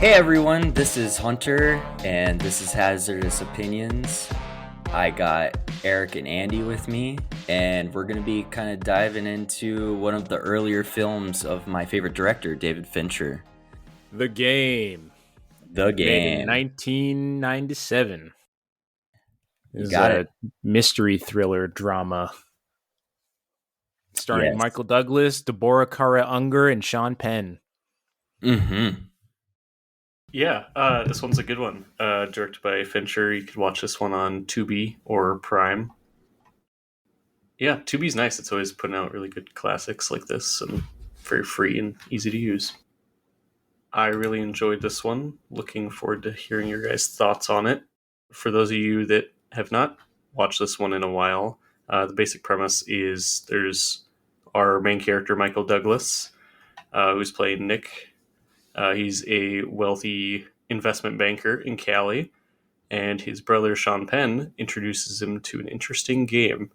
Hey everyone, this is Hunter, and this is Hazardous Opinions. I got Eric and Andy with me, and we're going to be kind of diving into one of the earlier films of my favorite director, David Fincher. The Game. The Made in Game. 1997. This is got a it. mystery thriller drama starring Yes. Michael Douglas, Deborah Kara Unger, and Sean Penn. Mm-hmm. Yeah, this one's a good one. Directed by Fincher. You could watch this one on Tubi or Prime. Yeah, Tubi's nice. It's always putting out really good classics like this and very free and easy to use. I really enjoyed this one. Looking forward to hearing your guys' thoughts on it. For those of you that have not watched this one in a while, the basic premise is there's our main character, Michael Douglas, who's playing Nick. He's a wealthy investment banker in Cali, and his brother Sean Penn introduces him to an interesting game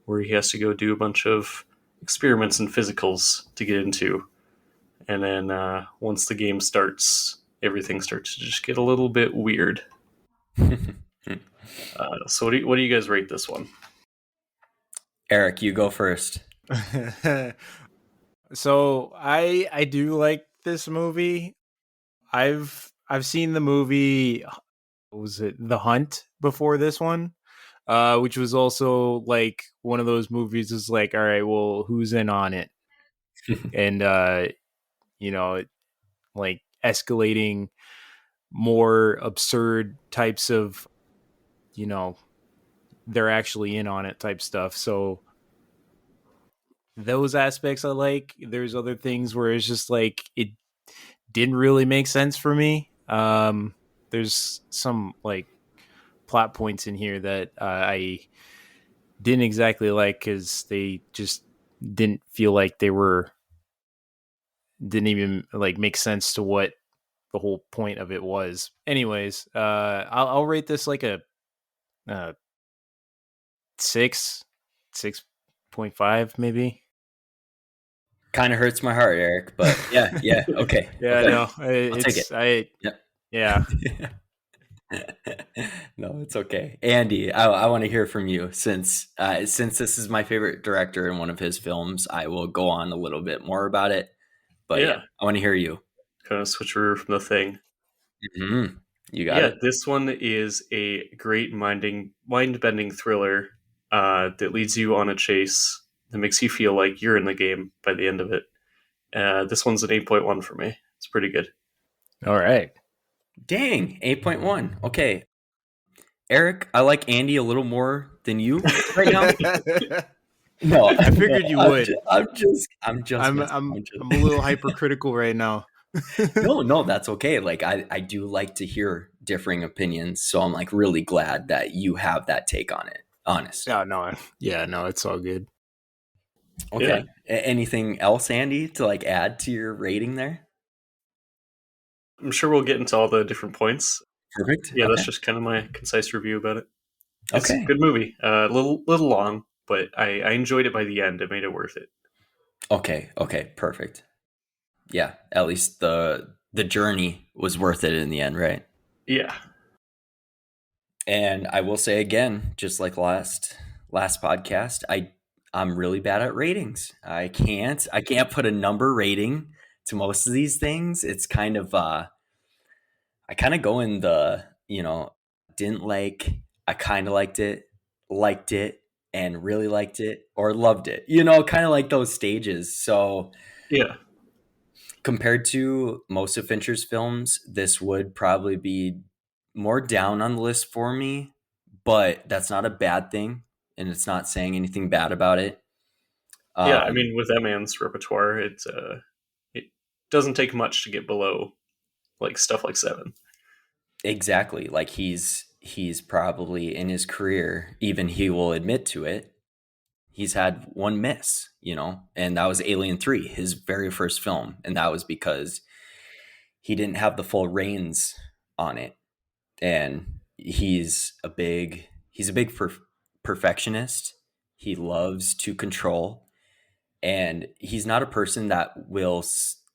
where he has to go do a bunch of experiments and physicals to get into. And then once the game starts, everything starts to just get a little bit weird. So what do you guys rate this one? Eric, you go first. So I do like this movie. I've seen the movie, what was it, The Hunt, before this one, which was also like one of those movies is like, all right, well, who's in on it? And like escalating more absurd types of, they're actually in on it type stuff. So those aspects I like. There's other things where it's just like it didn't really make sense for me. There's some like plot points in here that I didn't exactly like because they just didn't feel like didn't even like make sense to what the whole point of it was. Anyways, I'll rate this like a 6.5 maybe. Kind of hurts my heart, Eric, but yeah, okay. Yeah, okay. no, I'll take it. Yeah. No, it's okay. Andy, I want to hear from you since this is my favorite director and one of his films. I will go on a little bit more about it, but yeah I want to hear you. Kind of switcheroo from The Thing. Mm-hmm. You got it. This one is a great mind-bending thriller that leads you on a chase that makes you feel like you're in the game by the end of it. This one's an 8.1 for me. It's pretty good. All right. Dang, 8.1. Okay. Eric, I like Andy a little more than you right now. No, I figured you would. I'm a little hypercritical right now. No, that's okay. Like I do like to hear differing opinions, so I'm like really glad that you have that take on it. Honest. No, it's all good. Okay. Yeah. Anything else, Andy, to like add to your rating there? I'm sure we'll get into all the different points. Perfect. Yeah, okay. That's just kind of my concise review about it. It's okay. a good movie. A little long, but I enjoyed it by the end. It made it worth it. Okay, perfect. Yeah, at least the journey was worth it in the end, right? Yeah. And I will say again, just like last podcast, I'm really bad at ratings. I can't put a number rating to most of these things. It's kind of I kind of go in the, didn't like, I kind of liked it, and really liked it, or loved it. Kind of like those stages. So yeah. Compared to most of Fincher's films, this would probably be more down on the list for me, but that's not a bad thing, and it's not saying anything bad about it. Yeah, I mean, with that man's repertoire, it doesn't take much to get below like stuff like 7. Exactly. Like he's probably in his career, even he will admit to it, he's had one miss, and that was Alien 3, his very first film, and that was because he didn't have the full reins on it. And he's a big perfectionist. He loves to control, and he's not a person that will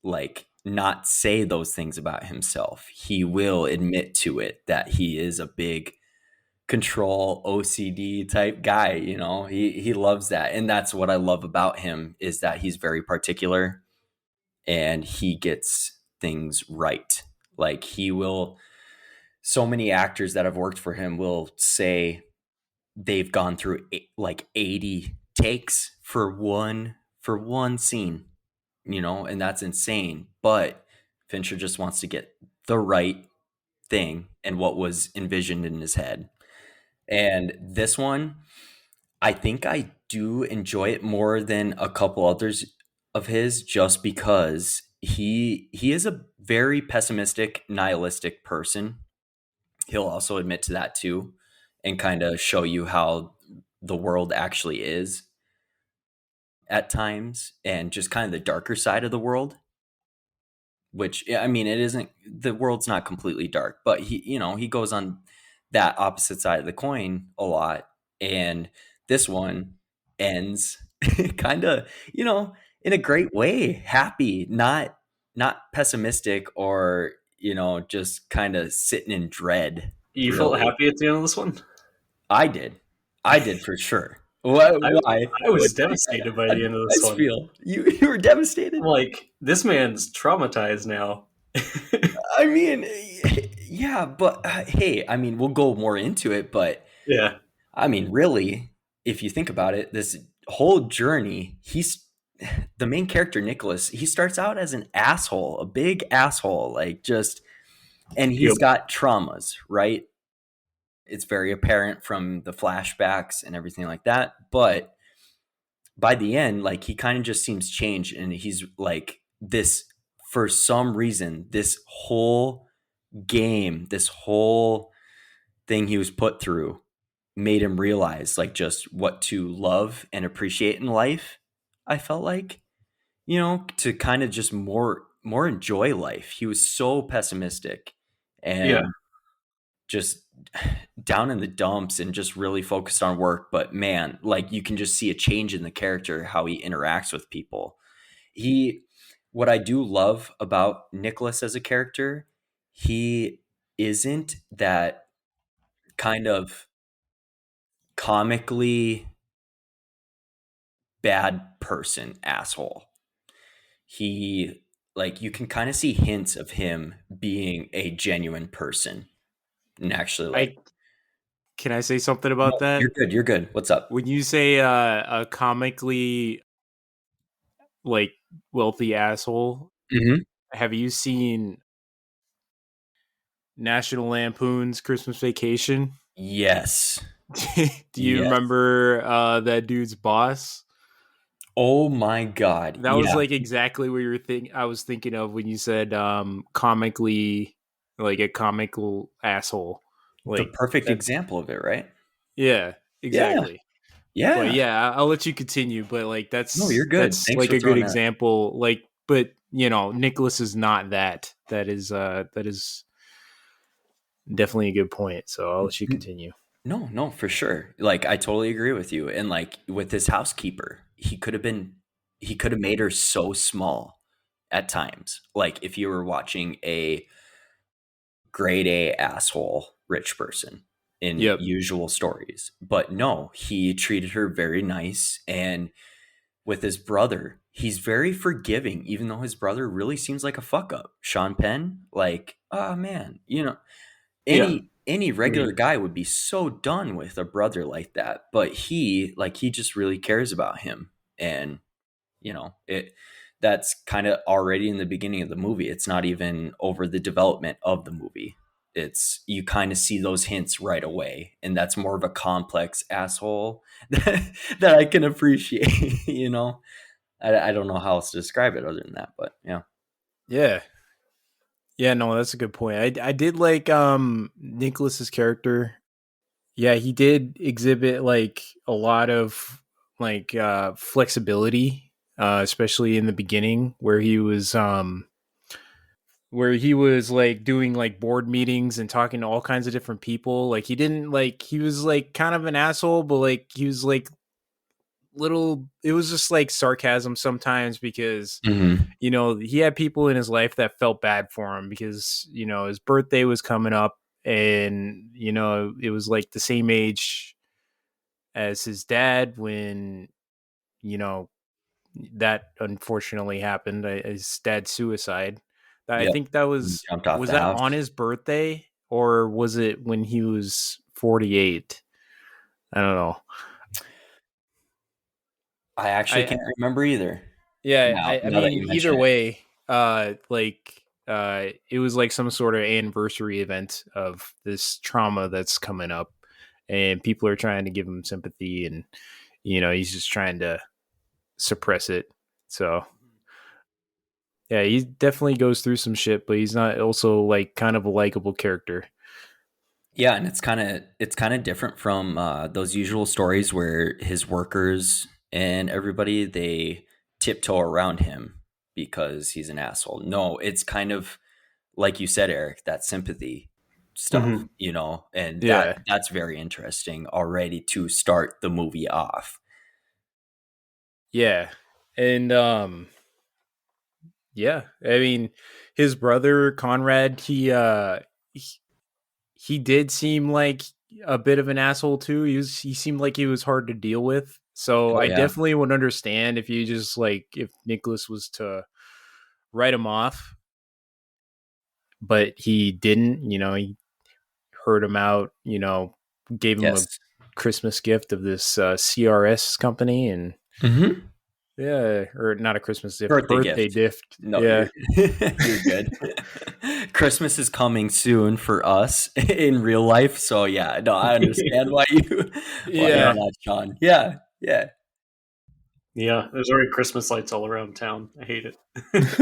like not say those things about himself. He will admit to it that he is a big control OCD type guy, you know. He loves that. And that's what I love about him, is that he's very particular and he gets things right. Like, he will, so many actors that have worked for him will say they've gone through like 80 takes for one scene, you know, and that's insane. But Fincher just wants to get the right thing and what was envisioned in his head. And this one, I think I do enjoy it more than a couple others of his, just because he is a very pessimistic, nihilistic person. He'll also admit to that too, and kind of show you how the world actually is at times, and just kind of the darker side of the world. Which, I mean, it isn't, the world's not completely dark, but he, you know, he goes on that opposite side of the coin a lot. And this one ends kind of, you know, in a great way, happy, not pessimistic, or, you know, just kind of sitting in dread, You felt really. happy at the end of this one? I did. I did for sure. Why? I Why? I was devastated by How the end of this nice one. feel. You were devastated. Like, this man's traumatized now. I mean, yeah, but hey, I mean, we'll go more into it, but Yeah. I mean, really, if you think about it, this whole journey, he's the main character, Nicholas. He starts out as an asshole, a big asshole, like, just, and he's Yep. got traumas, right? It's very apparent from the flashbacks and everything like that. But by the end, like, he kind of just seems changed, and he's like this, for some reason, this whole game, this whole thing he was put through made him realize, like, just what to love and appreciate in life. I felt like, you know, to kind of just more enjoy life. He was so pessimistic Yeah. and just down in the dumps and just really focused on work. But man, like, you can just see a change in the character, how he interacts with people. He, what I do love about Nicholas as a character, he isn't that kind of comically bad person asshole. He, like, you can kind of see hints of him being a genuine person and actually, like, I Can I say something no, about you're that? good, you're good. What's up? When you say a comically like wealthy asshole, Hmm. have you seen National Lampoon's Christmas Vacation? Yes. Do you Yes. remember that dude's boss? Oh my God. That was Yeah. like exactly what I was thinking of when you said comically, like a comical asshole. The Like perfect that. example of it, right? Yeah, Yeah. exactly. But Yeah. yeah, I'll let you continue. But like No, you're good. that's Thanks like for a good throwing that. example. Like, but you know, Nicholas is not that. That is definitely a good point. So I'll let you continue. No, no, for sure. Like, I totally agree with you. And like, with his housekeeper, he could have made her so small at times. Like, if you were watching a grade A asshole rich person in Yep. usual stories. But no, he treated her very nice. And with his brother, he's very forgiving, even though his brother really seems like a fuck up. Sean Penn, like, oh man, you know, Yeah. any I regular mean, guy would be so done with a brother like that. But he, like, he just really cares about him. And, you know, it, that's kind of already in the beginning of the movie. It's not even over the development of the movie. It's, you kind of see those hints right away, and that's more of a complex asshole that I can appreciate. You know, I don't know how else to describe it other than that, but yeah. Yeah. Yeah. No, that's a good point. I did like Nicholas's character. Yeah, he did exhibit like a lot of like flexibility, especially in the beginning where he was like doing like board meetings and talking to all kinds of different people. Like he didn't like he was like kind of an asshole, but like he was like little, it was just like sarcasm sometimes because Mm-hmm. he had people in his life that felt bad for him because his birthday was coming up, and it was like the same age as his dad when you know that unfortunately happened, his dad's suicide. I Yep. think that He was jumped off was the that house. on his birthday or was it when he was 48? I don't know. I actually I can't remember either. Yeah, Now, I now that mean, you either mention it. way, it was like some sort of anniversary event of this trauma that's coming up, and people are trying to give him sympathy, and he's just trying to suppress it. So yeah, he definitely goes through some shit, but he's not also like kind of a likable character. Yeah, and it's kind of different from those usual stories where his workers and everybody they tiptoe around him because he's an asshole. No, it's kind of like you said, Eric, that sympathy stuff, Mhm. and Yeah, that's very interesting already to start the movie off. yeah, and yeah. I mean, his brother Conrad, he he did seem like a bit of an asshole too. He seemed like he was hard to deal with. So Oh I yeah, definitely would understand if you just like if Nicholas was to write him off, but he didn't. He heard him out. Gave him a yes, Christmas gift of this CRS company, and hmm yeah, or not a Christmas gift, a birthday birthday gift. gift. No, Yeah, you're good. Christmas is coming soon for us in real life, so yeah, no, I understand why you're Yeah. yeah, not, Sean. Yeah, yeah, Yeah. There's already Christmas lights all around town. I hate it.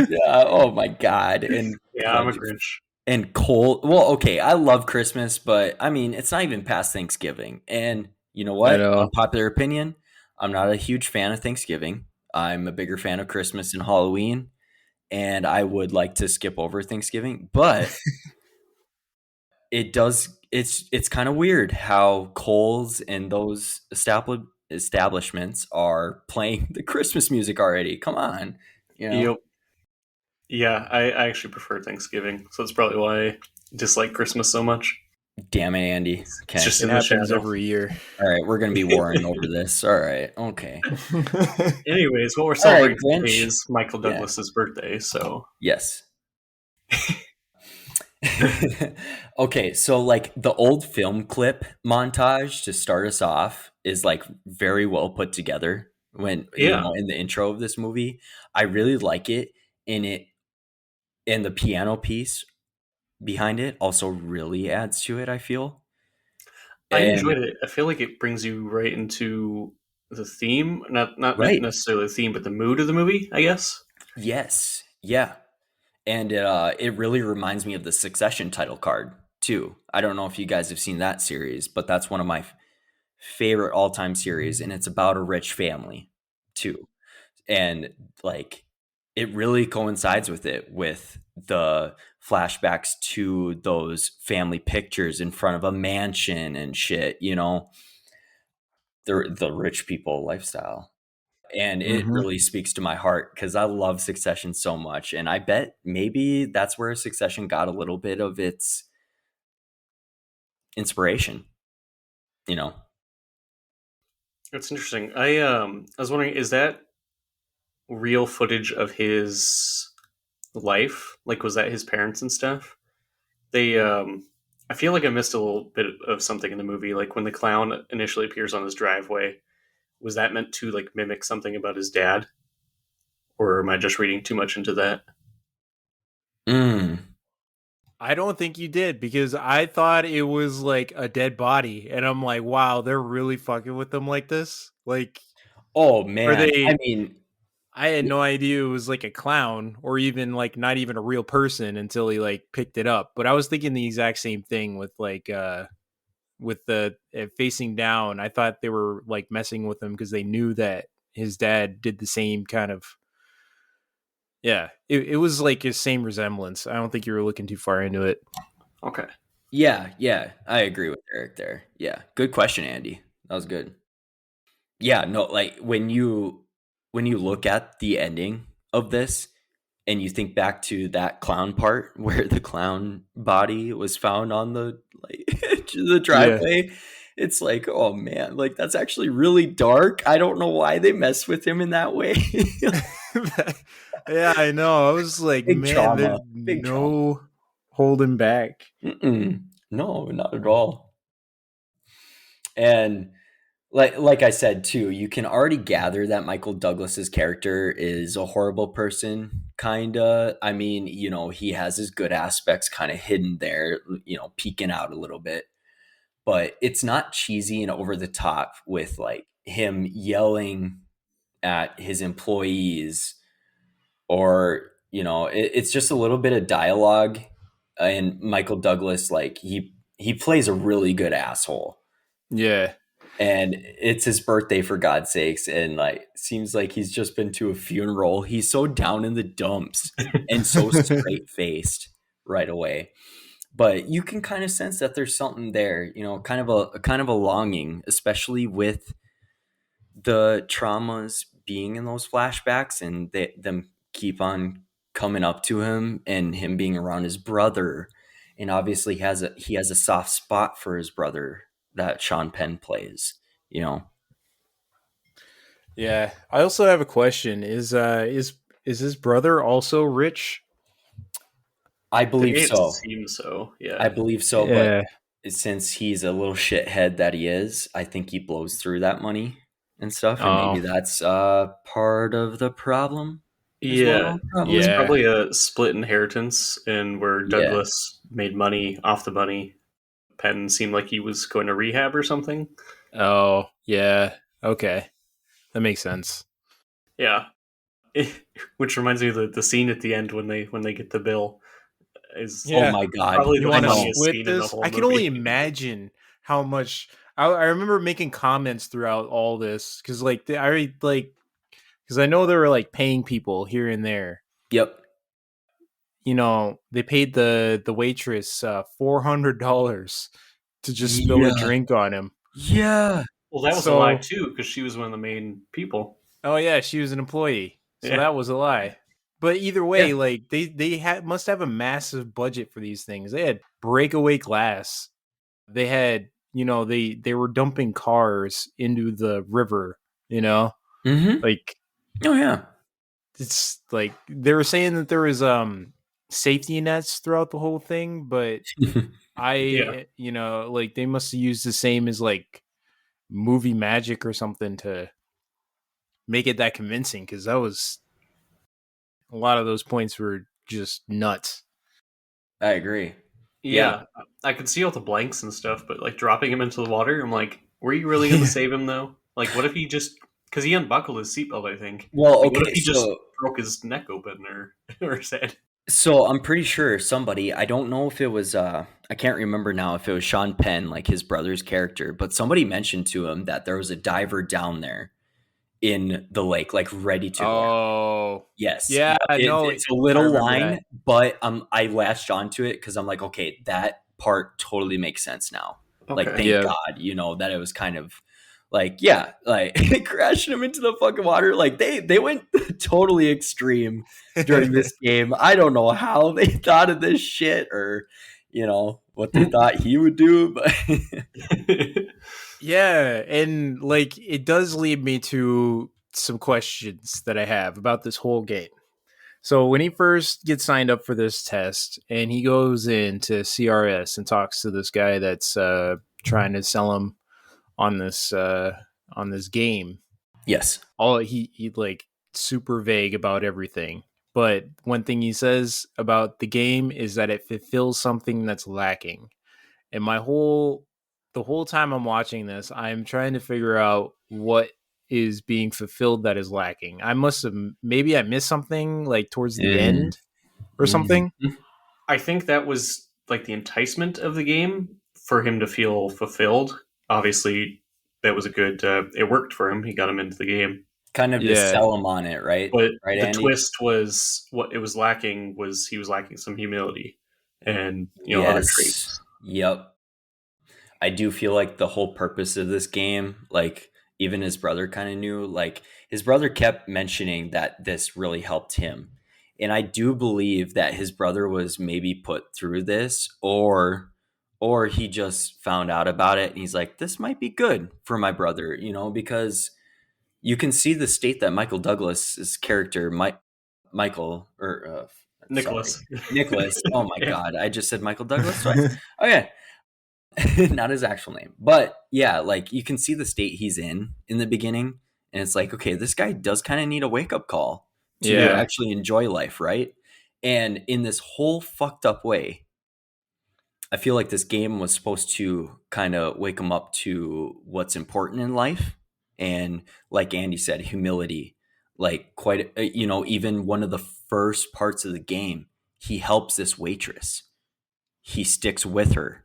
yeah. Oh my God, and Yeah, I'm like a Grinch. and cold. Well, okay, I love Christmas, but I mean, it's not even past Thanksgiving. And you know I what? know. Unpopular opinion: I'm not a huge fan of Thanksgiving. I'm a bigger fan of Christmas and Halloween, and I would like to skip over Thanksgiving, but it does it's kind of weird how Kohl's and those establishments are playing the Christmas music already. Come on, you know. Yep. Yeah, I actually prefer Thanksgiving, so that's probably why I dislike Christmas so much. Damn it, Andy. It's Okay. just It in the happens shadow. every year. All right, we're going to be warring over this. All right. Okay. Anyways, what we're All right, celebrating today Grinch. is Michael Yeah. Douglas's birthday, so Yes. Okay, so like the old film clip montage to start us off is like very well put together when yeah. in the intro of this movie. I really like it and the piano piece behind it also really adds to it, I feel. I And enjoyed it. I feel like it brings you right into the theme, not right. necessarily the theme, but the mood of the movie, I guess. Yes. Yeah. And it really reminds me of the Succession title card too. I don't know if you guys have seen that series, but that's one of my favorite all-time series, and it's about a rich family too. And like it really coincides with it with the flashbacks to those family pictures in front of a mansion and shit, the rich people lifestyle. And it Hmm. really speaks to my heart because I love Succession so much. And I bet maybe that's where Succession got a little bit of its inspiration, you know? That's interesting. I was wondering, is that real footage of his life? Like, was that his parents and stuff? They I feel like I missed a little bit of something in the movie. Like when the clown initially appears on his driveway, was that meant to like mimic something about his dad, or am I just reading too much into that? Mm. I don't think you did because I thought it was like a dead body, and I'm like, wow, they're really fucking with them like this. Like, Oh, are man. I they? mean, I had no idea it was like a clown or even like not even a real person until he like picked it up. But I was thinking the exact same thing with with the facing down. I thought they were like messing with him because they knew that his dad did the same kind of. Yeah, it was like his same resemblance. I don't think you were looking too far into it. Okay. yeah, yeah, I agree with Eric there. Yeah. Good question, Andy. That was good. Yeah, no, like when you look at the ending of this and you think back to that clown part where the clown body was found on the like the Yeah. driveway, it's like, oh man, like that's actually really dark. I don't know why they mess with him in that way. Yeah, I know. I was like, Big man, there's trauma, big trauma. no holding back. Mm-mm. No, not at all. And like I said too, you can already gather that Michael Douglas's character is a horrible person, kinda. I mean, he has his good aspects kind of hidden there, peeking out a little bit. But it's not cheesy and over the top with like him yelling at his employees, or it's just a little bit of dialogue. And Michael Douglas, like he plays a really good asshole, Yeah. and it's his birthday for God's sakes, and like seems like he's just been to a funeral. He's so down in the dumps and so straight faced right away. But you can kind of sense that there's something there, kind of a longing, especially with the traumas being in those flashbacks, and them keep on coming up to him, and him being around his brother, and obviously he has a soft spot for his brother that Sean Penn plays. You know, Yeah. I also have a question. Is his brother also rich? I They believe made it so. seem so, I yeah. believe so, but Yeah. since he's a little shithead that he is, I think he blows through that money and stuff, and maybe Oh, that's part of the problem as Yeah, well, it's probably. yeah. probably a split inheritance, and where Yeah. Douglas made money off the money, Penn seemed like he was going to rehab or something. Oh, yeah. Okay. That makes sense. Yeah, which reminds me of the scene at the end when they get the bill is Oh Yeah. my God. probably You the I want to know. funniest split scene in the this? whole I can only movie. imagine how much. I remember making comments throughout all this because, like, I already like because I know they were like paying people here and there. Yep. They paid the waitress $400 to just spill a Yeah. drink on him. Yeah. Well, that was a lie So, too, because she was one of the main people. oh yeah, she was an employee, so Yeah, that was a lie. But either Yeah. way, like they must have a massive budget for these things. They had breakaway glass. They had, they were dumping cars into the river. You know, Mm-hmm. like Oh yeah. it's like they were saying that there was safety nets throughout the whole thing, but yeah. like they must have used the same as like movie magic or something to make it that convincing because that was a lot of those points were just nuts. I agree. Yeah. Yeah, I could see all the blanks and stuff, but like dropping him into the water, I'm like, were you really going to save him though? Like, what if he just because he unbuckled his seatbelt? I think. Well, Like, what if okay, he just so broke his neck open or his head? I'm pretty sure somebody, I don't know if it was I can't remember now if it was Sean Penn, like his brother's character, but somebody mentioned to him that there was a diver down there in the lake, like ready to go. Oh, Yes, yeah, yep. no, It's a I little remember line, that. but I latched onto it because I'm like, okay, that part totally makes sense now. Like, Okay. thank Yeah, God, that it was kind of like, yeah, like crashing him into the fucking water. Like they went totally extreme during this game. I don't know how they thought of this shit, or what they thought he would do, but yeah, and like it does lead me to some questions that I have about this whole game. So when he first gets signed up for this test, and he goes into CRS and talks to this guy that's trying to sell him on this game, yes. all he like super vague about everything. But one thing he says about the game is that it fulfills something that's lacking. And the whole time I'm watching this, I'm trying to figure out what is being fulfilled that is lacking. I must have maybe I missed something like towards the Mhm. end or something. I think that was like the enticement of the game for him to feel fulfilled. Obviously, that was a good. It worked for him. He got him into the game. Kind of to Yeah. sell him on it, right? But Right, the Andy? twist was what it was lacking was he was lacking some humility and other Yes. traits. Yep. I do feel like the whole purpose of this game, like even his brother kind of knew. Like his brother kept mentioning that this really helped him. And I do believe that his brother was maybe put through this, or he just found out about it and he's like, this might be good for my brother, because you can see the state that Michael Douglas's character, Michael, or sorry, Nicholas. Nicholas. Oh my Yeah. God, I just said Michael Douglas twice. Okay, not his actual name, but yeah, like you can see the state he's in the beginning, and it's like, okay, this guy does kind of need a wake up call to Yeah. actually enjoy life, right? And in this whole fucked up way, I feel like this game was supposed to kind of wake him up to what's important in life. And like Andy said, humility, like quite, even one of the first parts of the game, he helps this waitress. He sticks with her.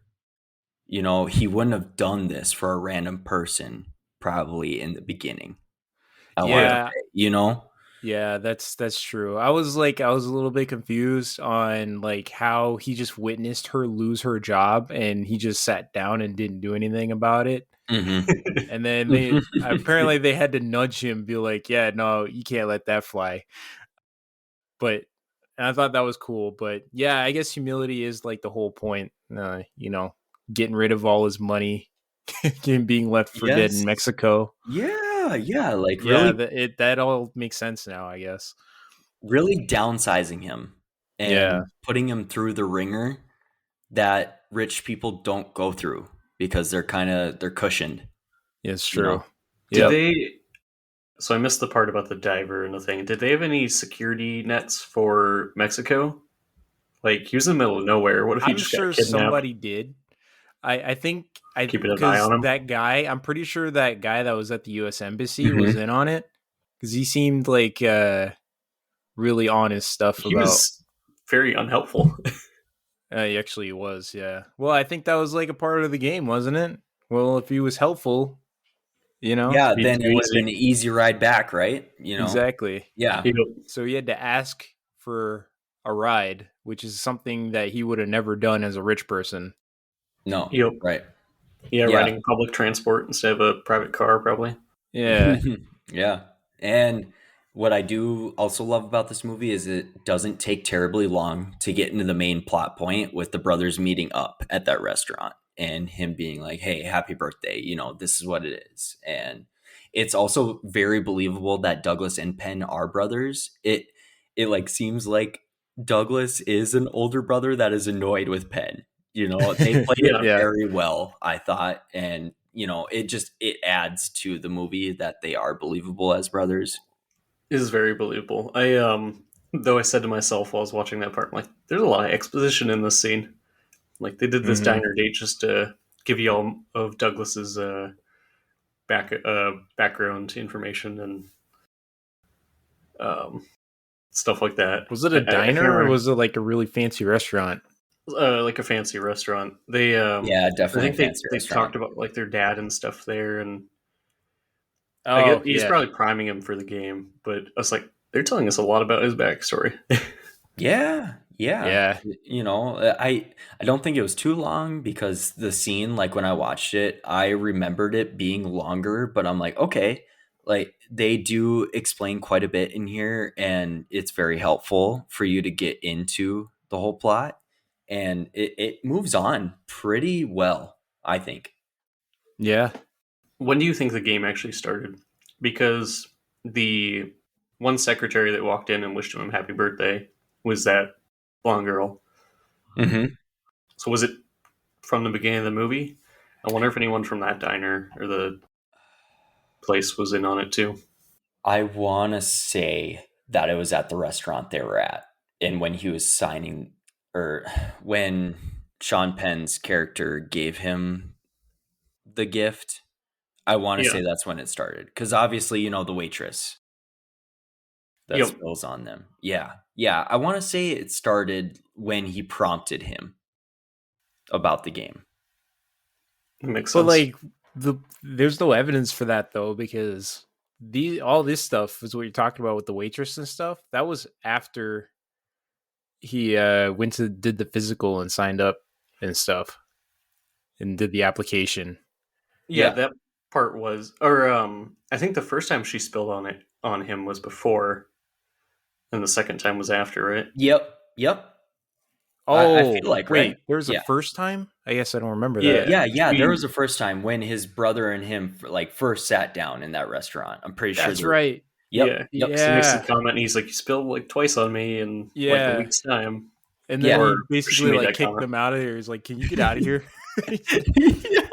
He wouldn't have done this for a random person probably in the beginning. I want to Yeah. say. Yeah, that's true. I was a little bit confused on like how he just witnessed her lose her job and he just sat down and didn't do anything about it. Mm-hmm. And then they apparently they had to nudge him, be like, "Yeah, no, you can't let that fly." But and I thought that was cool. But yeah, I guess humility is like the whole point. Getting rid of all his money, being left for dead in Yes. Mexico. Yeah. Like Yeah, really, that all makes sense now, I guess. really downsizing him Yeah, and putting him through the ringer that rich people don't go through because they're cushioned, it's you true. know. Did Yep. Yep. they? So I missed the part about the diver and the thing. Did they have any security nets for Mexico? Like he was in the middle of nowhere. What if he I'm just got sure kidnapped? somebody did. I think I Keeping an eye because on him. that guy, I'm pretty sure that guy that was at the U.S. embassy was Hmm. in on it because he seemed like really on his stuff He about. was very unhelpful. He actually was, yeah. Well, I think that was like a part of the game, wasn't it? Well, if he was helpful, you know, Yeah, Be then it too would have been easy. an easy ride back, right? exactly. Yeah. Yep. So he had to ask for a ride, which is something that he would have never done as a rich person. No. Yep. Right. Yeah, Yeah. riding public transport instead of a private car, probably. Yeah, Yeah. And what I do also love about this movie is it doesn't take terribly long to get into the main plot point with the brothers meeting up at that restaurant and him being like, "Hey, happy birthday. This is what it is." And it's also very believable that Douglas and Penn are brothers. It like seems like Douglas is an older brother that is annoyed with Penn. They played it Yeah, yeah, very well, I thought, and it adds to the movie that they are believable as brothers. it is very believable. I though I said to myself while I was watching that part, I'm like, there's a lot of exposition in this scene. Like they did this hmm diner date just to give you all of Douglas's background information and um, stuff like that. Was it a I can't diner or remember. was it like a really fancy restaurant? Like a fancy restaurant. They Yeah, I definitely a think fancy they restaurant. talked about like their dad and stuff there, and I guess Oh he's yeah, probably priming him for the game. But I was like, they're telling us a lot about his backstory. Yeah, yeah. yeah, I don't think it was too long because the scene, like when I watched it, I remembered it being longer, but I'm like, okay, like they do explain quite a bit in here, and it's very helpful for you to get into the whole plot, and it moves on pretty well, I think. yeah. When do you think the game actually started? Because the one secretary that walked in and wished him happy birthday was that blonde girl. Hmm. So was it from the beginning of the movie? I wonder if anyone from that diner or the place was in on it too. I want to say that it was at the restaurant they were at, and when he was signing, or when Sean Penn's character gave him the gift, I want to Yeah. say that's when it started. Because obviously, the waitress that Yep. spills on them. Yeah. Yeah. I want to say it started when he prompted him about the game. That makes But sense. like there's no evidence for that though because all this stuff is what you're talking about with the waitress and stuff. That was after he went to did the physical and signed up and stuff and did the application. Yeah, Yeah. that part was, or I think the first time she spilled on him was before, and the second time was after, right? Yep. I Oh, feel like, right? wait, there was a Yeah. first time? I guess I don't remember that. Yeah. There was She, a first time when his brother and him like first sat down in that restaurant. I'm pretty sure That's there. right. yeah, Yep. because he makes the Yeah. comment, and he's like, "You spilled like twice on me in like a Yeah. week's time," And then Yeah. he or she basically made like that kicked comment. them out of here. He's like, "Can you get out of here?" Yeah.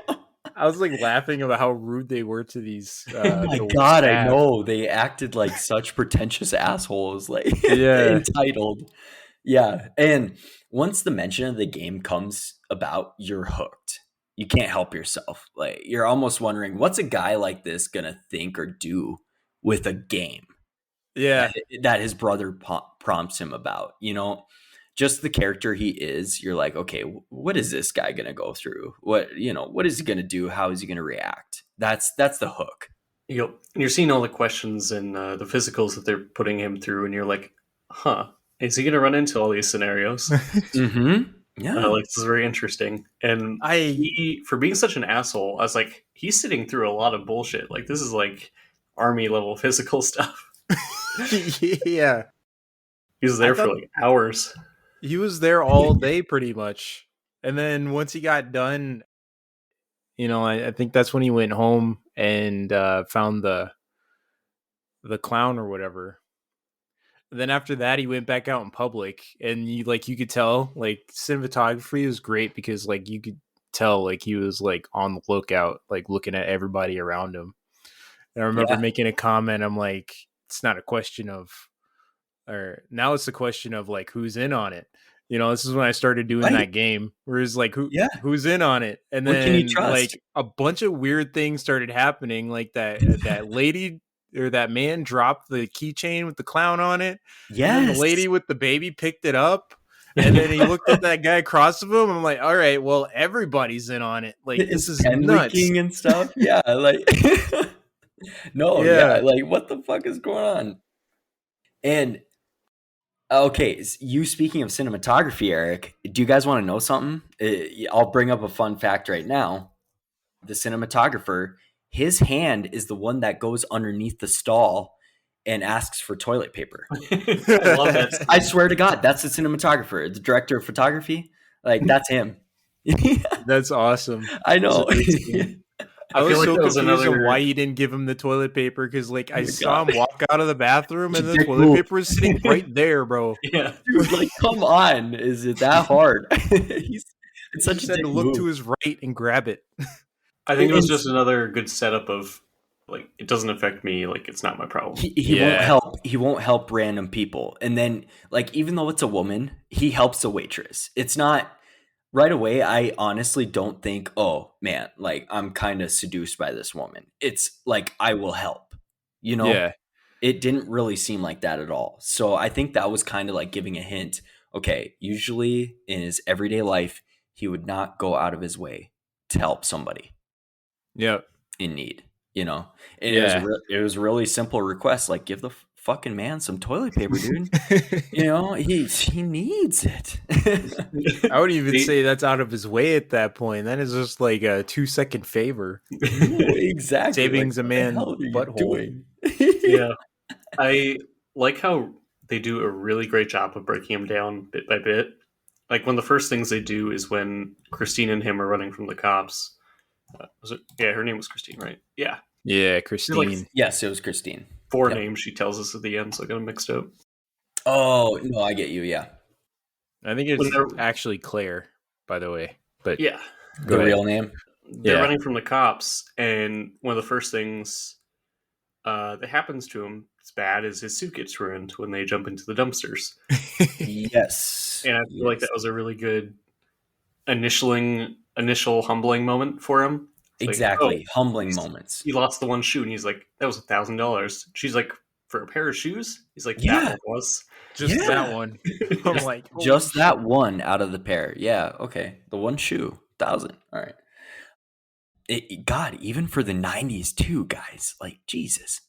I was like laughing about how rude they were to these Oh my the god, I staff. know. They acted like such pretentious assholes, like Yeah. entitled. Yeah. And once the mention of the game comes about, you're hooked. You can't help yourself. Like you're almost wondering what's a guy like this gonna think or do with a game Yeah. that his brother prompts him about, just the character he is. You're like, okay, what is this guy gonna go through? What is he gonna do? How is he gonna react? That's the hook. Yep, and you're seeing all the questions and the physicals that they're putting him through, and you're like, "Huh, is he going to run into all these scenarios?" Yeah. Like, this is very interesting. And I he, for being such an asshole, I was like, he's sitting through a lot of bullshit. Like, this is like army level physical stuff. yeah. He was I there for thought like hours. he was there all day pretty much. And then once he got done, I think that's when he went home and found the clown or whatever. Then after that, he went back out in public, and you could tell like cinematography was great because like you could tell like he was like on the lookout, like looking at everybody around him. And I remember Yeah. making a comment. I'm like, it's not a question of, or now it's a question of like who's in on it. This is when I started doing Right. that game where it's like Yeah. who's in on it, and What can you then trust? like a bunch of weird things started happening, like that lady or that man dropped the keychain with the clown on it, and then the Yes. lady with the baby picked it up, and then he looked at that guy across from him. I'm like, all right, well everybody's in on it. Like this His is pen nuts. leaking and stuff. Yeah, like no, yeah, Yeah. like what the fuck is going on? And okay, you speaking of cinematography, Eric, do you guys want to know something? I'll bring up a fun fact right now. The cinematographer, his hand is the one that goes underneath the stall and asks for toilet paper. I love that. I swear to God, that's the cinematographer, the director of photography. Like that's him. That's awesome. I It was a know. great scene. I I feel was like so that was confused on why another. he didn't give him the toilet paper because, like, Oh I my saw God. him walk out of the bathroom and the Dick toilet move. paper was sitting right there, bro. Yeah, Dude, like, come on. Is it that hard? It's He such a just had dick to look move. to his right and grab it. I think it was And just another good setup of like it doesn't affect me. Like it's not my problem. he won't Yeah. help. He won't help random people. And then, like, even though it's a woman, he helps a waitress. It's not right away. I honestly don't think, oh man, like I'm kind of seduced by this woman. It's like I will help. You know, Yeah. it didn't really seem like that at all. So I think that was kind of like giving a hint. Okay, usually in his everyday life, he would not go out of his way to help somebody Yep. in need. You know, and Yeah. it was a really simple request, like give the fucking man some toilet paper, dude. You know, he needs it. I would even The- say that's out of his way at that point. That is just like a 2-second favor. No, exactly. Like, Savings a what the man hell are you butthole. doing? yeah, I like how they do a really great job of breaking him down bit by bit. Like one of the first things they do is when Christine and him are running from the cops. Was it? Yeah, her name was Christine, right? Yeah, Yeah, there's like Christine. Yes, it was Christine. four Yep. names she tells us at the end, so I got them mixed up. Oh no, I get you. Yeah, I think When it's they're actually Claire, by the way. But yeah, go the ahead. real name. they're Yeah. running from the cops, and one of the first things that happens to him, it's bad, is his suit gets ruined when they jump into the dumpsters. Yes. And I feel like Yes. that was a really good initial humbling moment for him. It's like, oh, Exactly. Humbling he's- moments. he lost the one shoe, and he's like, that was $1,000. She's like, for a pair of shoes? He's like, that Yeah. one was. Just that Yeah. one. I'm Yeah. like, holy Just that shit. one out of the pair. Yeah. Okay. The one shoe. 1,000. All right. God, even for the 90s too, guys. Like, Jesus.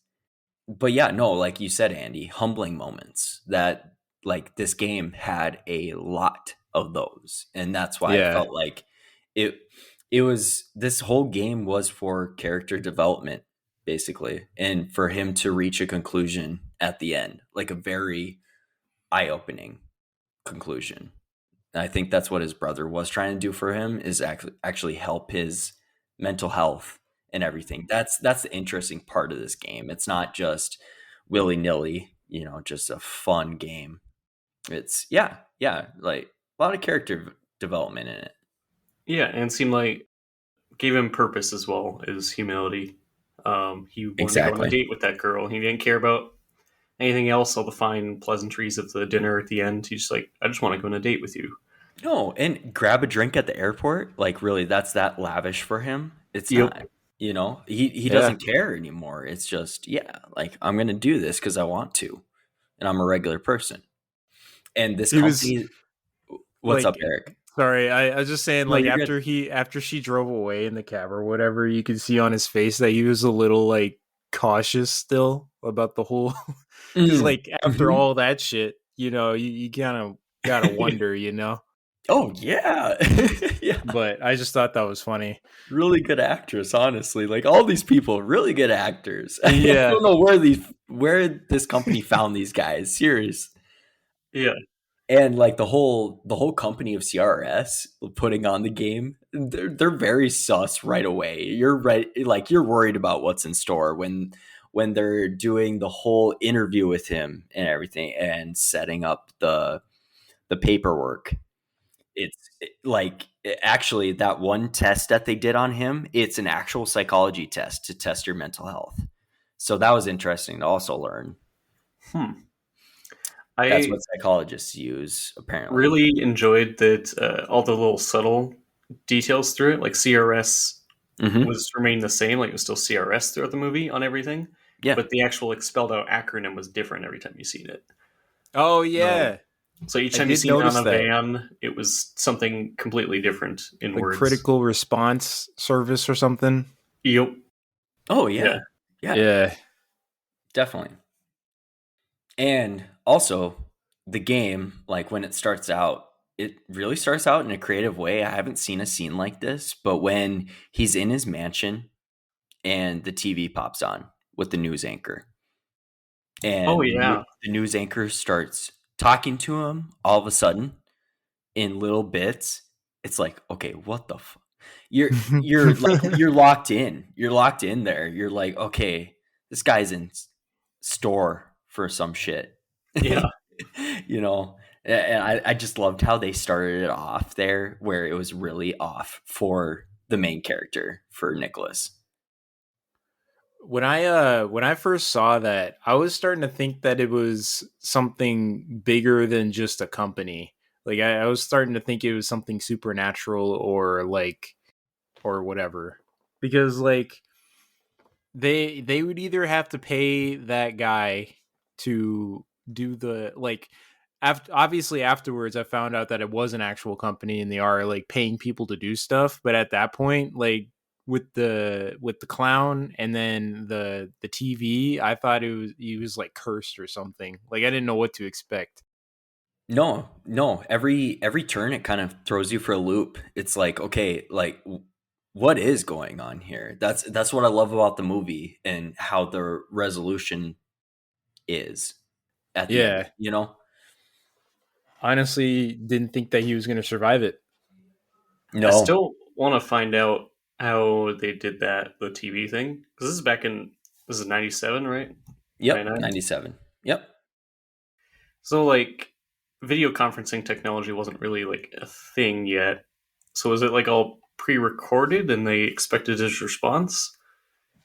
But yeah, no, like you said, Andy, humbling moments that like this game had a lot of those. And that's why I Yeah. felt like it this whole game was for character development, basically, and for him to reach a conclusion at the end, like a very eye-opening conclusion. And I think that's what his brother was trying to do for him, is actually help his mental health and everything. That's the interesting part of this game. It's not just willy-nilly, just a fun game. It's yeah, like a lot of character development in it. Yeah, and it seemed like gave him purpose as well as humility. He wanted to go on a Exactly. date with that girl. He didn't care about anything else, all the fine pleasantries of the dinner at the end. He's just like, I just want to go on a date with you. No, and grab a drink at the airport, like really, that's that lavish for him. It's Yep. not, he Yeah. doesn't care anymore. It's just, yeah, like I'm gonna do this because I want to, and I'm a regular person. And this He was company, what's up, like, Eric? sorry, I was just saying, No, like, you're good. after she drove away in the cab or whatever, you could see on his face that he was a little like cautious still about the whole, because like after Mhm. all that shit, you kind of gotta wonder, Oh yeah, yeah. But I just thought that was funny. Really good actress, honestly. Like all these people, really good actors. I Yeah. don't know where this company found these guys. Serious. Yeah. And like the whole company of CRS putting on the game, they're very sus right away. You're right, like you're worried about what's in store when they're doing the whole interview with him and everything and setting up the paperwork. Actually that one test that they did on him, it's an actual psychology test to test your mental health. So that was interesting to also learn. That's I what psychologists use, apparently. really enjoyed that all the little subtle details through it. Like CRS Hmm. was remained the same, like it was still CRS throughout the movie on everything, Yeah. but the actual like spelled out acronym was different every time you seen it. Oh Um, yeah, so each I time you did seen it on notice a that. van, it was something completely different in Like words. critical response service or something. Yep. Oh Yeah. yeah. Yeah, Yeah. definitely. And also the game, like when it starts out, it really starts out in a creative way. I haven't seen a scene like this, but when he's in his mansion and the TV pops on with the news anchor, Oh and yeah. the news anchor starts talking to him all of a sudden in little bits, it's like, okay, what the you're locked in. You're locked in there. You're like, okay, this guy's in store for some shit. Yeah. you know, and I just loved how they started it off there where it was really off for the main character, for Nicholas. When I first saw that, I was starting to think that it was something bigger than just a company. Like I was starting to think it was something supernatural or whatever. Because like they would either have to pay that guy to do the like obviously afterwards I found out that it was an actual company and they are like paying people to do stuff, but at that point, like with the clown and then the TV, I thought he was like cursed or something. Like I didn't know what to expect. No, no. Every turn it kind of throws you for a loop. It's like, okay, like what is going on here? That's what I love about the movie and how the resolution is at the end, Yeah. you know? Honestly, didn't think that he was going to survive it. I No. still want to find out how they did that, the TV thing. Because this is 97, right? Yep, 99. 97. Yep. So, like, video conferencing technology wasn't really, like, a thing yet. So, was it, like, all pre recorded and they expected his response?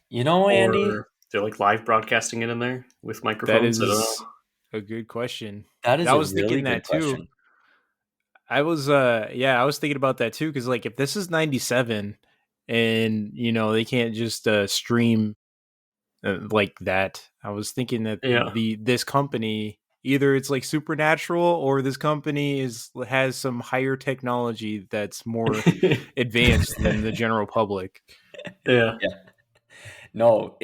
You know, Andy, Or they're, like, live broadcasting it in there with That microphones? I don't know. is a good question. that is I a was really thinking good that too. question. I was thinking about that too cuz like if this is 97 and they can't just stream like that. I was thinking that Yeah. this company, either it's like supernatural or this company has some higher technology that's more advanced than the general public. Yeah. Yeah. No,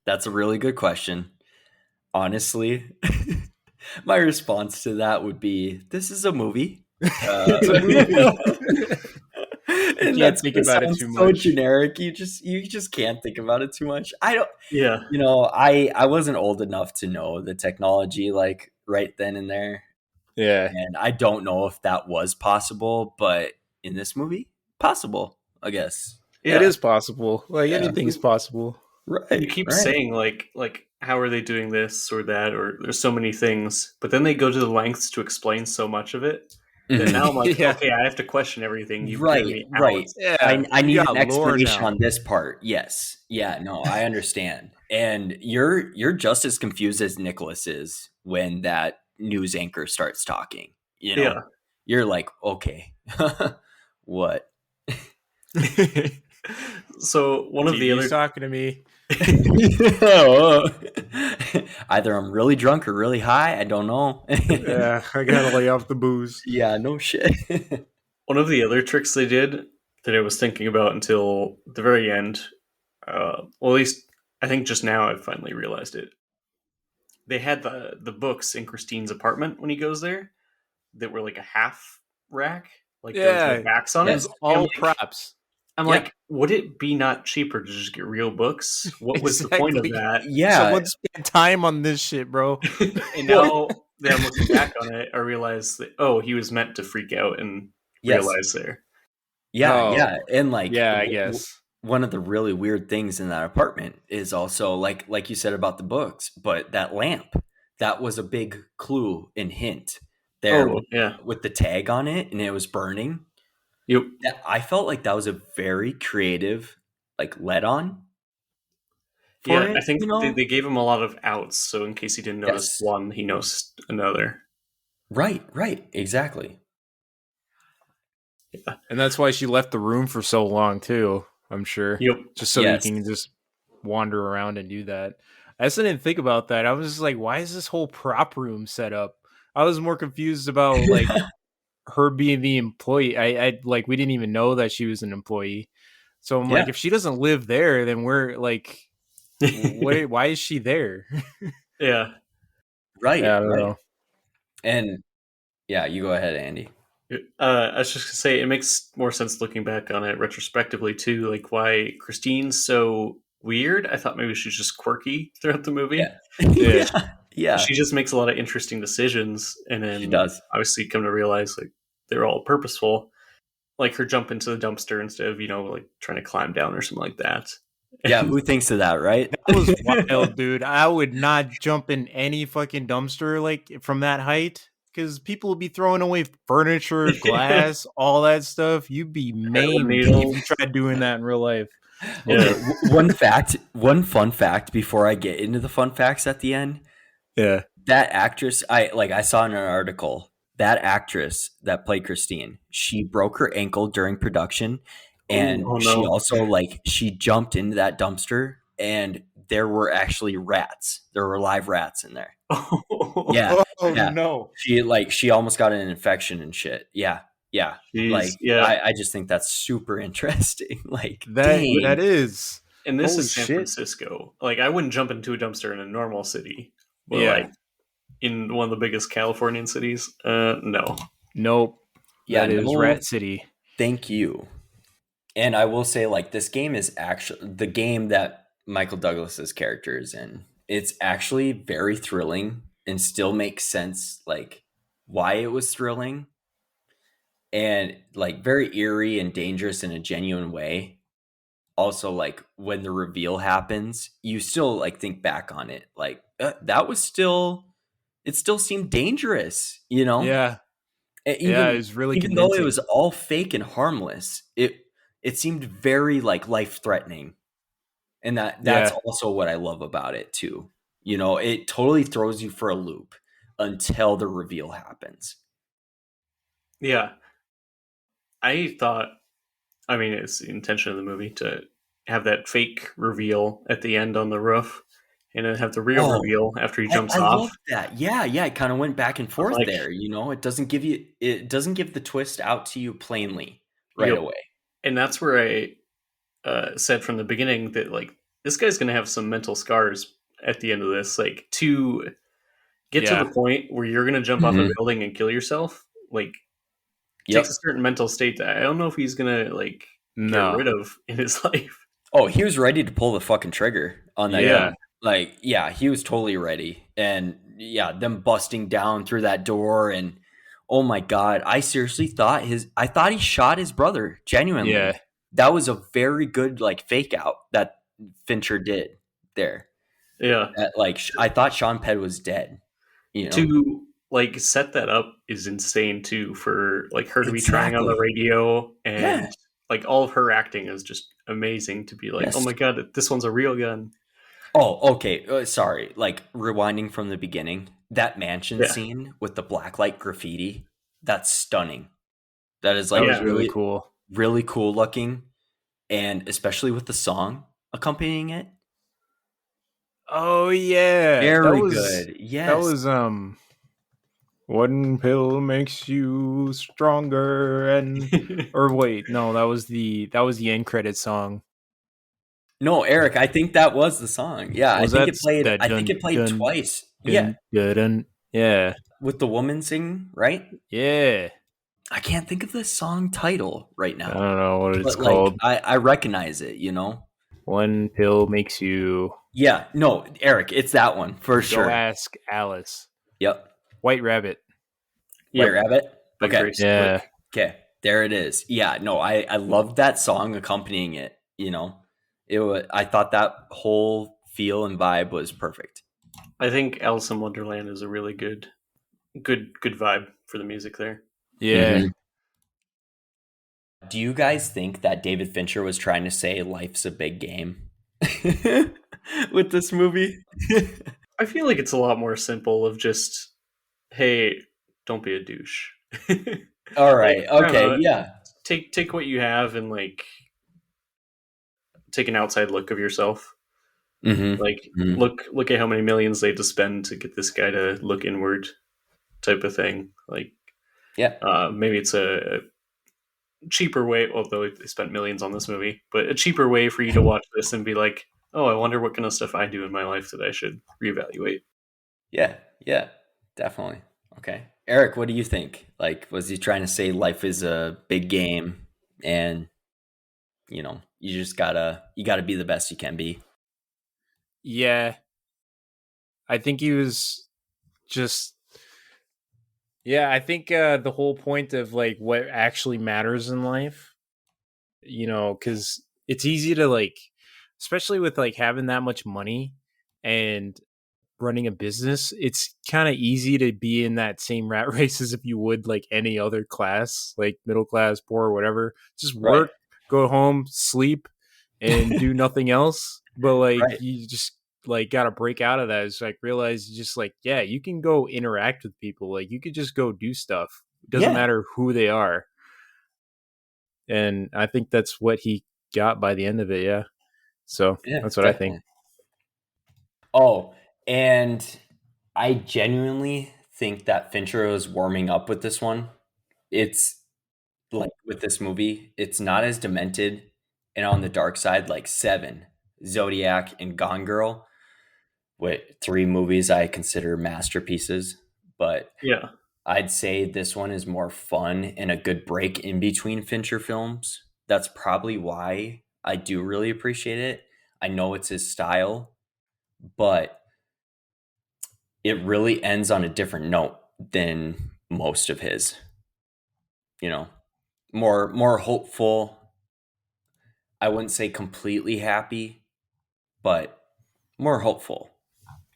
that's a really good question. Honestly, my response to that would be, this is a movie. It's a movie. And can't that's think gonna about it sound too so much. generic. You just can't think about it too much. I don't, Yeah. I wasn't old enough to know the technology like right then and there. Yeah, And I don't know if that was possible, but in this movie, possible, I guess. it Yeah. is possible. Like Yeah. anything's possible. You Right, keep right. saying like how are they doing this or that, or there's so many things, but then they go to the lengths to explain so much of it that Mhm. now I'm like, Yeah, okay, I have to question everything. You've given Right, me right. outs. yeah. I You need got an lore explanation now. on this part. Yes. Yeah, no, I understand. And you're just as confused as Nicholas is when that news anchor starts talking, you know? Yeah. You're like, "Okay. What?" So one of the TV's other talking to me. Either I'm really drunk or really high, I don't know. Yeah, I gotta lay off the booze. Yeah, no shit. one of the other tricks they did that I was thinking about until the very end, well, at least I think just now I finally realized it. They had the books in Christine's apartment when he goes there that were like a half rack, like there was no Yeah, backs on it it. was Yes. And all props. I'm Yeah, like, would it be not cheaper to just get real books? What was the point of Exactly. that? yeah. Someone spent time on this shit, bro. And Well, now that I'm looking back on it, I realize that oh, he was meant to freak out and yes. realize there. Yeah, Oh, yeah, and, like, yeah, I guess. one of the really weird things in that apartment is also, like you said about the books, but that lamp, that was a big clue and hint there Oh yeah, with the tag on it, and it was burning. yep, That I felt like that was a very creative, like, let on for yeah. I it, think you they know? gave him a lot of outs, so in case he didn't notice Yes. one, he knows another. Right, right, exactly. Yeah. And that's why she left the room for so long too, I'm sure. Yep. Just so he Yes. can just wander around and do that. I just didn't think about that. I was just like, why is this whole prop room set up? I was more confused about like her being the employee. I like we didn't even know that she was an employee. So I'm like, Yeah. if she doesn't live there, then we're like, what? Why is she there? Yeah. Right, Yeah, I don't right. know. And yeah, you go ahead, Andy. I was just gonna say it makes more sense looking back on it retrospectively too, like why Christine's so weird. I thought maybe she's just quirky throughout the movie. Yeah. Yeah, Yeah, yeah, She just makes a lot of interesting decisions, and she then does. obviously come to realize like they're all purposeful. Like her jump into the dumpster instead of like trying to climb down or something like that. Yeah, who thinks of that, right? that was wild, dude. I would not jump in any fucking dumpster like from that height because people would be throwing away furniture, glass, all that stuff. You'd be Heroin maimed if you needles. tried doing that in real life. Yeah. Okay, one fact, one fun fact before I get into the fun facts at the end. Yeah. That actress, I saw in an article, that actress that played Christine, she broke her ankle during production, Oh, and oh she no. also she jumped into that dumpster, and there were actually rats. There were live rats in there. Yeah, Oh yeah. no. She almost got an infection and shit. Yeah, yeah. Jeez. Like Yeah. I just think that's super interesting. Like, That dang. is. And this Holy is San shit. Francisco. Like I wouldn't jump into a dumpster in a normal city, but like Yeah. in one of the biggest Californian cities, no. Nope. Yeah, That is no, Rat City. thank you. And I will say, like, this game is actually the game that Michael Douglas's character is in. It's actually very thrilling and still makes sense, like, why it was thrilling and, like, very eerie and dangerous in a genuine way. Also, like, when the reveal happens, you still, like, think back on it. Like, that was still, it still seemed dangerous, you know? Yeah. Yeah, it Even was really even though it convincing. was all fake and harmless, it seemed very, like, life-threatening, and that's Yeah. also what I love about it too. You know, it totally throws you for a loop until the reveal happens. Yeah. I thought I mean it's the intention of the movie to have that fake reveal at the end on the roof and then have the real Oh, reveal after he jumps I off. love that. Yeah, yeah, it kinda went back and I'm forth like, there, you know? It doesn't give the twist out to you plainly right yep. away. And that's where I said from the beginning that like this guy's gonna have some mental scars at the end of this. Like to get to the Yeah. point where you're gonna jump off a Mhm. building and kill yourself, like takes a Yep. certain mental state that I don't know if he's gonna like get No. rid of in his life. Oh, he was ready to pull the fucking trigger on that Yeah. gun. Like, yeah, he was totally ready. And yeah, them busting down through that door and oh my god, I seriously thought I thought he shot his brother, genuinely. Yeah. That was a very good like fake out that Fincher did there. Yeah, That, like I thought Sean Penn was dead, you know. to like set that up is insane too. For like her to be trying on the Exactly. radio, Yeah. and like all of her acting is just amazing. To be like, oh Yes. my god, this one's a real gun. Oh, okay. Sorry. Like rewinding from the beginning, that mansion Yeah, scene with the blacklight graffiti, that's stunning. That is That like was yeah, really really, cool. really cool looking. And especially with the song accompanying it, Oh yeah. very good. That Yes. was one pill makes you stronger and or wait, no, that was the end credit song. No, Eric, I think that was the song. Yeah, Was that that I think dun it played dun twice. Yeah, dun dun dun? Yeah. with the woman singing, right? Yeah. I can't think of the song title right I now, don't know what it's but like called. I recognize it, you know? One pill makes you Yeah, no, Eric, it's that one for go sure. ask Alice. Yep. White Rabbit. White yep. Rabbit. By Okay. Grace Yeah. Slick. Okay. There it is. Yeah, no, I loved that song accompanying it, you know. I thought that whole feel and vibe was perfect. I think Alice in Wonderland is a really good vibe for the music there. Yeah. Mhm. Do you guys think that David Fincher was trying to say life's a big game with this movie? I feel like it's a lot more simple of just, hey, don't be a douche. All Like, right. I don't Okay. know, Yeah. take what you have and like take an outside look of yourself. Mm-hmm. Like Mm-hmm. look at how many millions they had to spend to get this guy to look inward, type of thing. Like Yeah. maybe it's a cheaper way, although they spent millions on this movie, but a cheaper way for you to watch this and be like, oh, I wonder what kind of stuff I do in my life that I should reevaluate. Yeah. Yeah. Definitely. Okay. Eric, what do you think? Like, was he trying to say life is a big game and you gotta be the best you can be? Yeah. I think he was just yeah, I think the whole point of like what actually matters in life, cuz it's easy to like especially with like having that much money and running a business, it's kind of easy to be in that same rat race as if you would like any other class, like middle class, poor, whatever. Just Right. work, go home, sleep, and do nothing else. But like Right. you just like gotta break out of that. It's like realize you just like, yeah, you can go interact with people. Like you could just go do stuff. It doesn't Yeah. matter who they are. And I think that's what he got by the end of it, yeah. So Yeah. that's what I think. Definitely. Oh, and I genuinely think that Fincher was warming up with this one. It's like with this movie, it's not as demented and on the dark side like Seven, Zodiac, and Gone Girl. With three movies I consider masterpieces, but Yeah, I'd say this one is more fun and a good break in between Fincher films. That's probably why I do really appreciate it. I know it's his style, but it really ends on a different note than most of his. You know, more hopeful. I wouldn't say completely happy, but more hopeful.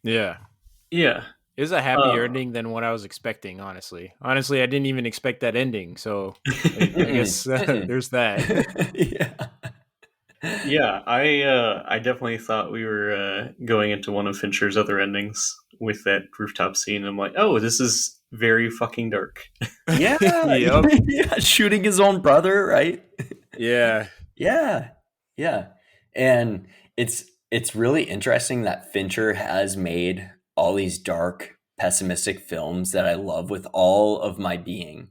Yeah. yeah. It was a happier Uh, ending than what I was expecting, honestly. Honestly, I didn't even expect that ending, so I Mm-mm, guess mm-mm. there's that. Yeah. yeah, I definitely thought we were going into one of Fincher's other endings with that rooftop scene. I'm like, oh, this is very fucking dark. Yeah. Yep. Yeah. Shooting his own brother, right? Yeah. Yeah. Yeah. And it's really interesting that Fincher has made all these dark, pessimistic films that I love with all of my being.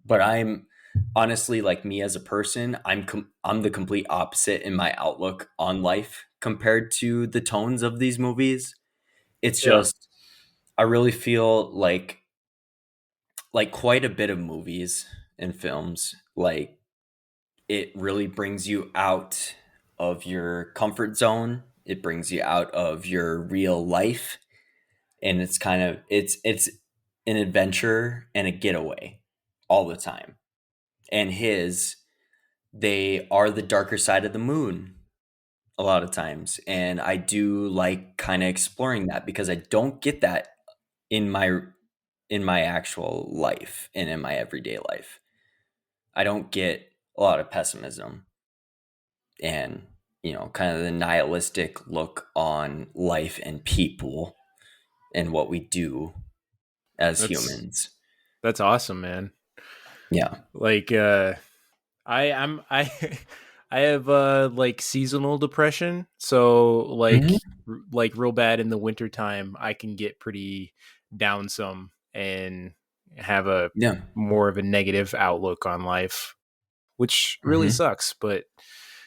But I'm honestly like me as a person, I'm the complete opposite in my outlook on life compared to the tones of these movies. It's Yeah, just I really feel like quite a bit of movies. in films. Like, it really brings you out of your comfort zone. It brings you out of your real life, and it's kind of it's an adventure and a getaway all the time. And they are the darker side of the moon a lot of times, and I do like kind of exploring that because I don't get that in my actual life and in my everyday life. I don't get a lot of pessimism and, kind of the nihilistic look on life and people and what we do as That's humans. that's awesome, man. Yeah. Like I I have like seasonal depression, so Mhm. like real bad in the wintertime I can get pretty down some and have a Yeah. more of a negative outlook on life, which really Mhm. sucks. But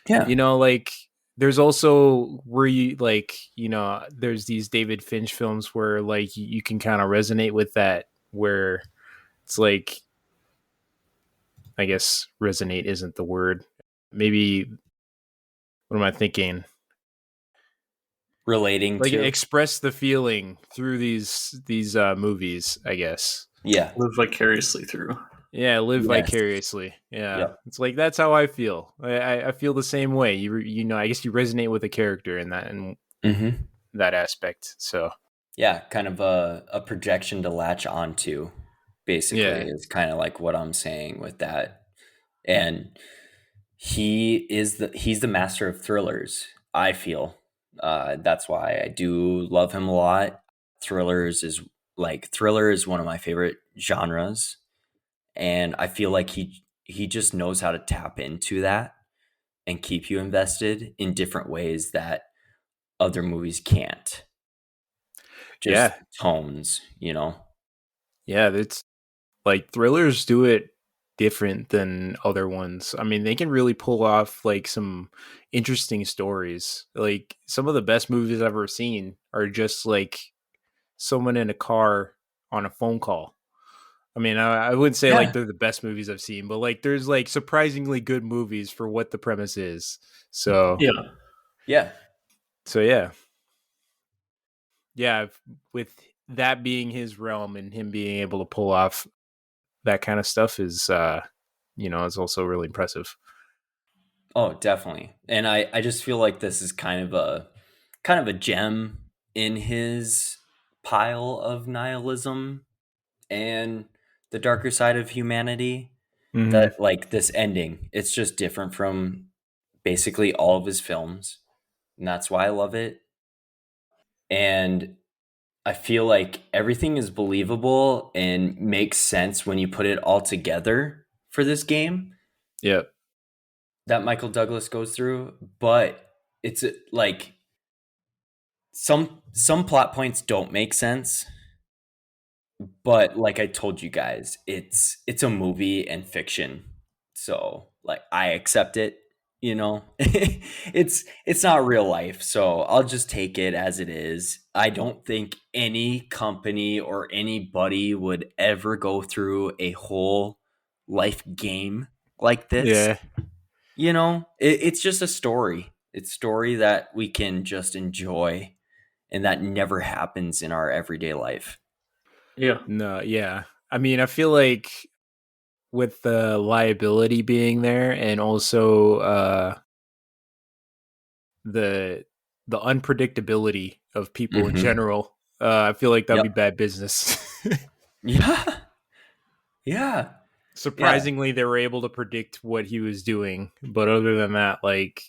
Yeah. like there's also where you like, there's these David Finch films where like you can kind of resonate with that, where it's like, I guess resonate isn't the word. Maybe, what am I thinking? Relating Like to. express the feeling through these movies, I guess. Yeah. Live vicariously through. Yeah, live Yes. vicariously. Yeah, Yep. it's like that's how I feel. I feel the same way. I guess you resonate with a character in Mhm. that aspect. So Yeah, kind of a projection to latch onto, basically, yeah, is kind of like what I'm saying with that. And he's the master of thrillers, I feel. That's why I do love him a lot. Thriller is one of my favorite genres, and I feel like he just knows how to tap into that and keep you invested in different ways that other movies can't. Just yeah, tones, you know. yeah. That's like thrillers do it different than other ones. I mean, they can really pull off like some interesting stories. Like some of the best movies I've ever seen are just like someone in a car on a phone call. I mean, I wouldn't say like Yeah. they're the best movies I've seen, but like there's like surprisingly good movies for what the premise is. So, Yeah. Yeah. yeah. Yeah, with that being his realm and him being able to pull off that kind of stuff is is also really impressive. Oh, definitely. And I just feel like this is kind of a gem in his pile of nihilism and the darker side of humanity, Mhm. that like this ending, it's just different from basically all of his films. And that's why I love it. And I feel like everything is believable and makes sense when you put it all together for this game Yeah. that Michael Douglas goes through, but it's like some plot points don't make sense, but like I told you guys, it's a movie and fiction. So, like, I accept it, you know. It's not real life, so I'll just take it as it is. I don't think any company or anybody would ever go through a whole life game like this. Yeah. It's just a story. It's story that we can just enjoy, and that never happens in our everyday life. Yeah. No, yeah. I mean, I feel like with the liability being there and also the unpredictability of people in Mhm. general, I feel like that'd Yep. be bad business. Yeah. Yeah. Yeah. Surprisingly, they were able to predict what he was doing, but other than that, like,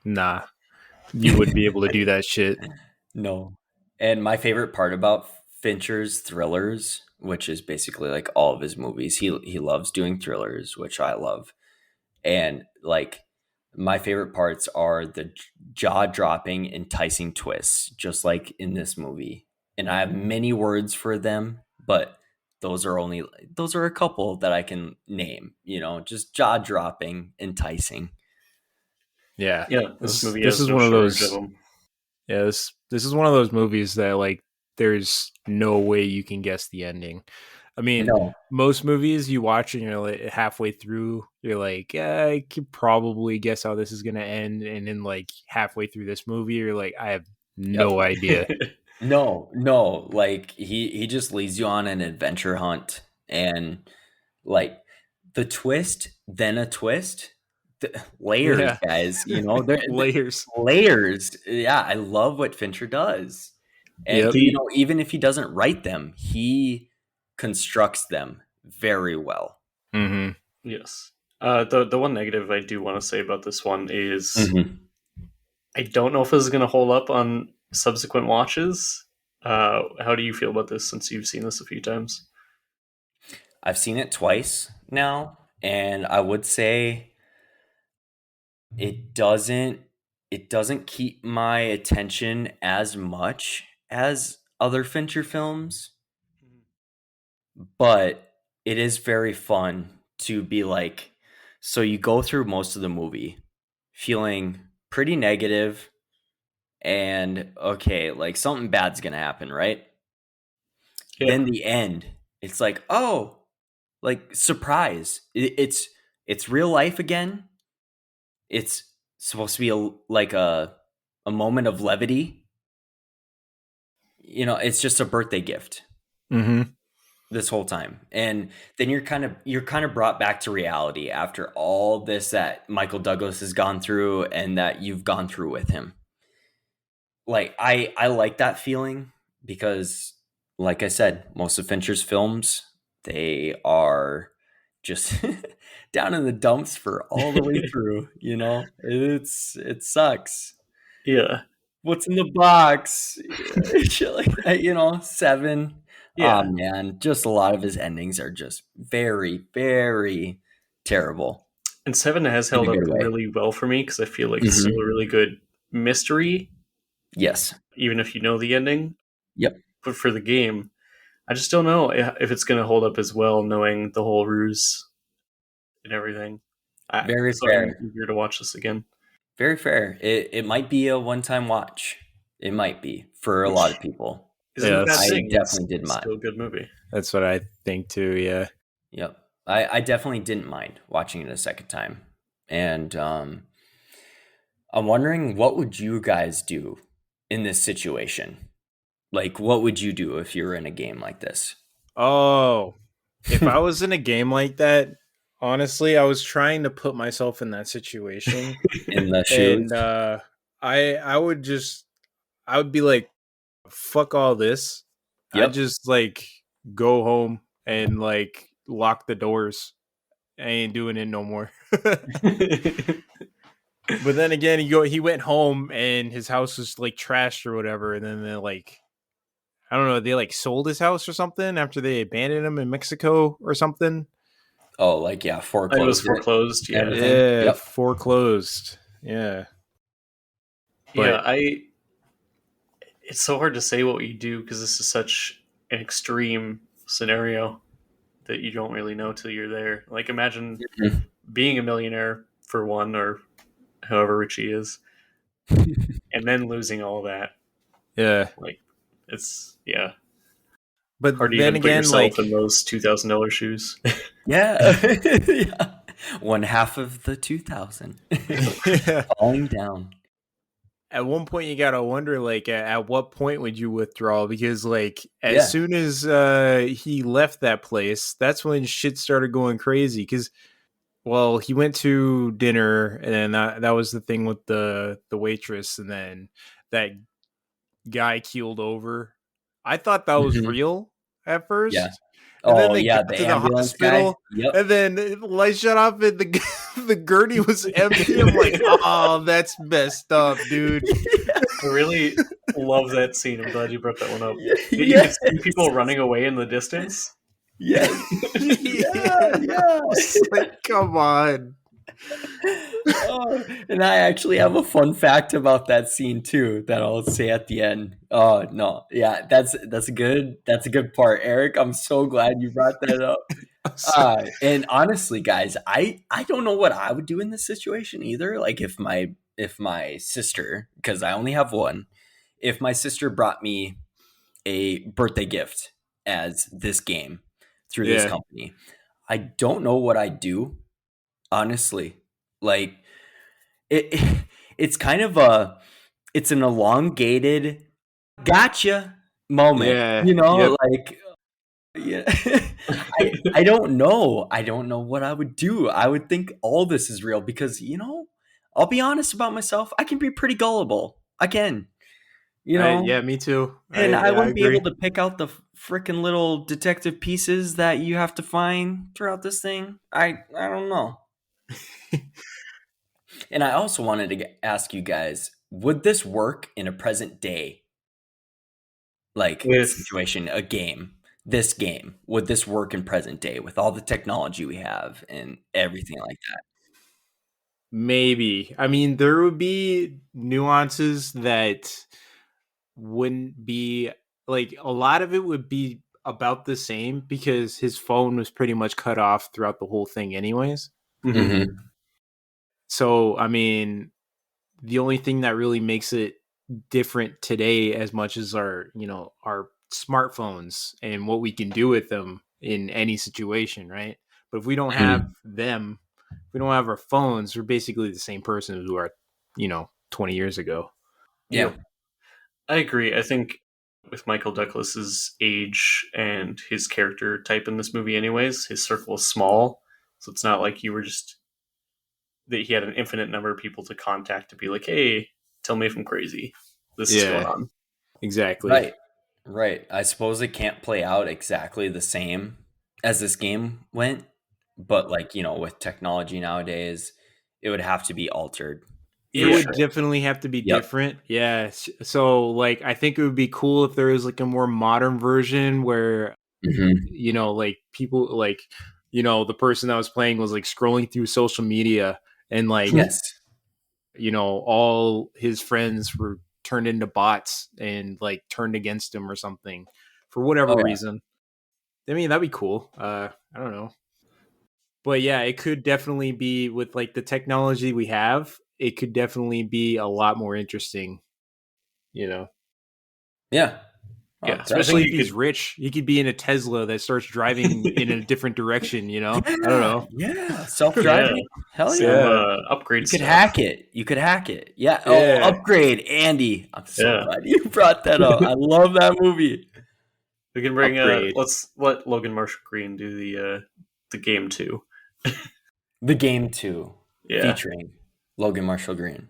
nah, you wouldn't be able to do that shit. No. And my favorite part about Fincher's thrillers, which is basically like all of his movies, he loves doing thrillers, which I love. And like my favorite parts are the jaw-dropping, enticing twists, just like in this movie. And I have many words for them, but those are a couple that I can name, just jaw-dropping, enticing. Yeah, Yeah. This this movie this has is no one of shortage of those. them. Yeah, this is one of those movies that like there's no way you can guess the ending. I mean, No. most movies you watch and you're like halfway through, you're like, I could probably guess how this is gonna end, and then like halfway through this movie, you're like, I have Yep. no idea. No. Like he just leads you on an adventure hunt, and like the twist, then a twist, layers, Yeah, guys. You know, they're layers. layers. Yeah, I love what Fincher does, and Yep. you he know, even if he doesn't write them, he constructs them very well. Mm-hmm. Yes. The one negative I do want to say about this one is Mm-hmm. I don't know if this is going to hold up on subsequent watches. How do you feel about this since you've seen this a few times? I've seen it twice now, and I would say it doesn't it doesn't keep my attention as much as other Fincher films, but it is very fun to be like, so you go through most of the movie feeling pretty negative and okay, like something bad's gonna happen, right? Yeah. Then the end, it's like, oh, like surprise. It's real life again. It's supposed to be like a moment of levity. You know, it's just a birthday gift Mm-hmm. this whole time. And then you're kind of brought back to reality after all this that Michael Douglas has gone through and that you've gone through with him. Like I like that feeling because like I said, most of Fincher's films, they are just down in the dumps for all the way through, you know? It sucks. Yeah. What's in the box? Shit like that, you know, Seven. Oh Yeah. man, just a lot of his endings are just very, very terrible And Seven has in a held up good way. really well for me because I feel like it's still Mhm. a really good mystery, Yes. even if you know the ending. Yep. But for the game, I just don't know if it's going to hold up as well, knowing the whole ruse and everything. Very So I'm fair. eager to watch this again. Very fair. It might be a one-time watch. It might be for a lot Which of people. isn't a Yeah, bad I thing. It's definitely did still mine. a good movie. that's what I think too. Yeah. Yep. I definitely didn't mind watching it a second time. And I'm wondering what would you guys do in this situation? Like what would you do if you were in a game like this? Oh, if I was in a game like that, honestly, I was trying to put myself in that situation, In the shoes? and I would be like, fuck all this. I Yep. just like go home and like lock the doors. I ain't doing it no more. But then again, he went home and his house was like trashed or whatever, and then they like I don't know, they like sold his house or something after they abandoned him in Mexico or something. Oh, like yeah, It was foreclosed it foreclosed. and Yeah. everything. Yeah, Yep. foreclosed. Yeah. Yeah. But It's so hard to say what you do because this is such an extreme scenario that you don't really know till you're there. Like, imagine Mhm. being a millionaire for one, or however rich he is, and then losing all that. yeah. Like, it's yeah, hard But to then even put again, yourself like in those $2,000 shoes. Yeah. Yeah. One half of the 2000 falling down. at one point you gotta wonder like at what point would you withdraw, because like as Yeah. soon as he left that place, that's when shit started going crazy. Because well, he went to dinner, and then that was the thing with the waitress, and then that guy keeled over. I thought that was Mhm. real at Yeah. first, and then Oh, they yeah, got the to the ambulance guy. hospital, Yep. and then the lights shut off, and the the gurney was empty. I'm like, oh, that's messed up, dude. Yeah. I really love that scene. I'm glad you brought that one up. You could Yes. see people running away in the distance. Yes. Yeah, Yeah, yeah. it's like, come on. Oh, and I actually have a fun fact about that scene too that I'll say at the end. Oh no, yeah, that's a good part, Eric. I'm so glad you brought that up. And honestly, guys, I don't know what I would do in this situation either. Like if my sister, because I only have one, if my sister brought me a birthday gift as this game, through this company. I don't know what I'd do, honestly. Like it it's kind of it's an elongated gotcha moment, Yeah. you know, Yep. like yeah. I don't know. I don't know what I would do. I would think all this is real because, you know, I'll be honest about myself. I can be pretty gullible. I can, you know, Yeah, me too. and I I wouldn't be able agree. to pick out the freaking little detective pieces that you have to find throughout this thing. I don't know. And I also wanted to ask you guys, would this work in a present day like With situation, a game? This game, would this work in present day with all the technology we have and everything like that? Maybe. I mean, there would be nuances that wouldn't be like a lot of it would be about the same because his phone was pretty much cut off throughout the whole thing anyways. mhm. Mhm. So, I mean, the only thing that really makes it different today as much as our smartphones and what we can do with them in any situation, right? But if we don't have Mhm. them, if we don't have our phones, we're basically the same person as we are, 20 years ago. Yeah. Yep, I agree. I think with Michael Douglas's age and his character type in this movie, anyways, his circle is small, so it's not like you were just that he had an infinite number of people to contact to be like, "Hey, tell me if I'm crazy. This is going Yeah, on." exactly. Right. Right. I suppose it can't play out exactly the same as this game went, but like, you know, with technology nowadays, it would have to be altered It for Yeah, would sure. definitely have to be Yep. different. Yeah. So like I think it would be cool if there was like a more modern version where Mhm. like people like the person that was playing was like scrolling through social media and like Yes. all his friends were turned into bots and like turned against him or something for whatever Oh yeah. reason. I mean, that'd be cool. I don't know. But yeah, it could definitely be with like the technology we have, it could definitely be a lot more interesting, you know. Yeah. Oh, yeah. I think Especially definitely. if you he's could. rich, he could be in a Tesla that starts driving in a different direction, I don't Yeah. know. Yeah. Yeah, Self-driving. Hell some yeah. Yeah. upgrade You could stuff. hack it. You could hack it. Yeah. Oh, Yeah. Upgrade, Andy. I'm so Yeah, glad you brought that up. I love that movie. we can bring. Upgrade. Let's let Logan Marshall Green do the game too. The Game 2 Yeah. featuring Logan Marshall Green.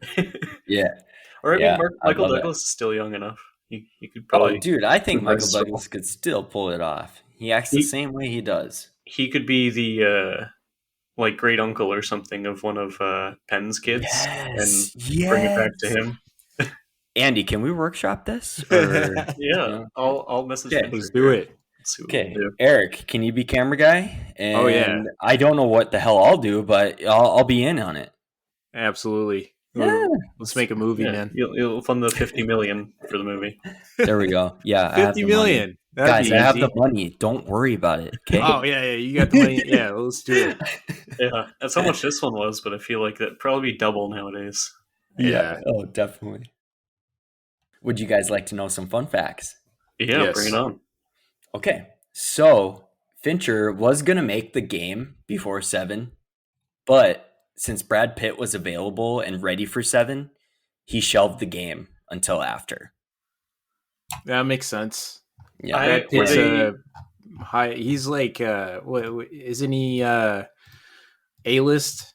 Yeah. Or I mean, Yeah. I'd Michael love that. Douglas is still young enough. He could Oh, probably dude, I think Michael reprise his role. Douglas could still pull it off. He acts the He same way he does. he could be the like great uncle or something of one of Penn's kids and Yes. bring it back to Yes. him. Andy, can we workshop this or Yeah, no? I'll message Okay. Let's Fincher do here. it. Let's see what we can Okay. do. Eric, can you be camera guy? Oh yeah. And I don't know what the hell I'll do, but I'll be in on it. Absolutely. Yeah. Let's make a movie, Yeah, man. you'll fund the 50 million for the movie. There we go. Yeah, I have 50 the money. million. That'd be Guys, I have the easy. money. Don't worry about it. Okay. Oh yeah, yeah, you got the money. Yeah, let's do it. Yeah, that's how much this one was, but I feel like that probably be double nowadays. Yeah. Yeah. Oh, definitely. Would you guys like to know some fun facts? Yeah, bring it Yes. on. Okay. So Fincher was going to make the game before 7, but since Brad Pitt was available and ready for 7, he shelved the game until after. That makes sense. Yeah. Brad Were Pitt's And they? a high. He's like, isn't he A-list?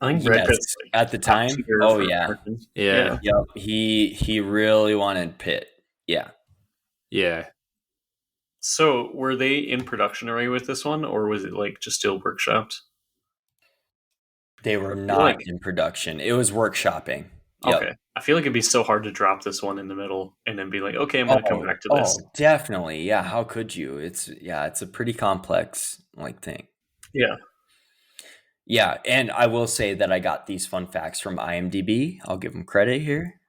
I think Brad yes, Pitt's like at the top time. tier Oh for yeah. Americans. Yeah, Yeah. Yep. He really wanted Pitt. Yeah. yeah. So were they in production already with this one, or was it like just still workshopped? They were I feel not like in production. It was workshopping. okay. Yep. I feel like it'd be so hard to drop this one in the middle and then be like, okay, I'm going to come Oh, back to this. definitely. Yeah, how could you? It's a pretty complex like thing. Yeah. Yeah, and I will say that I got these fun facts from IMDb. I'll give them credit here,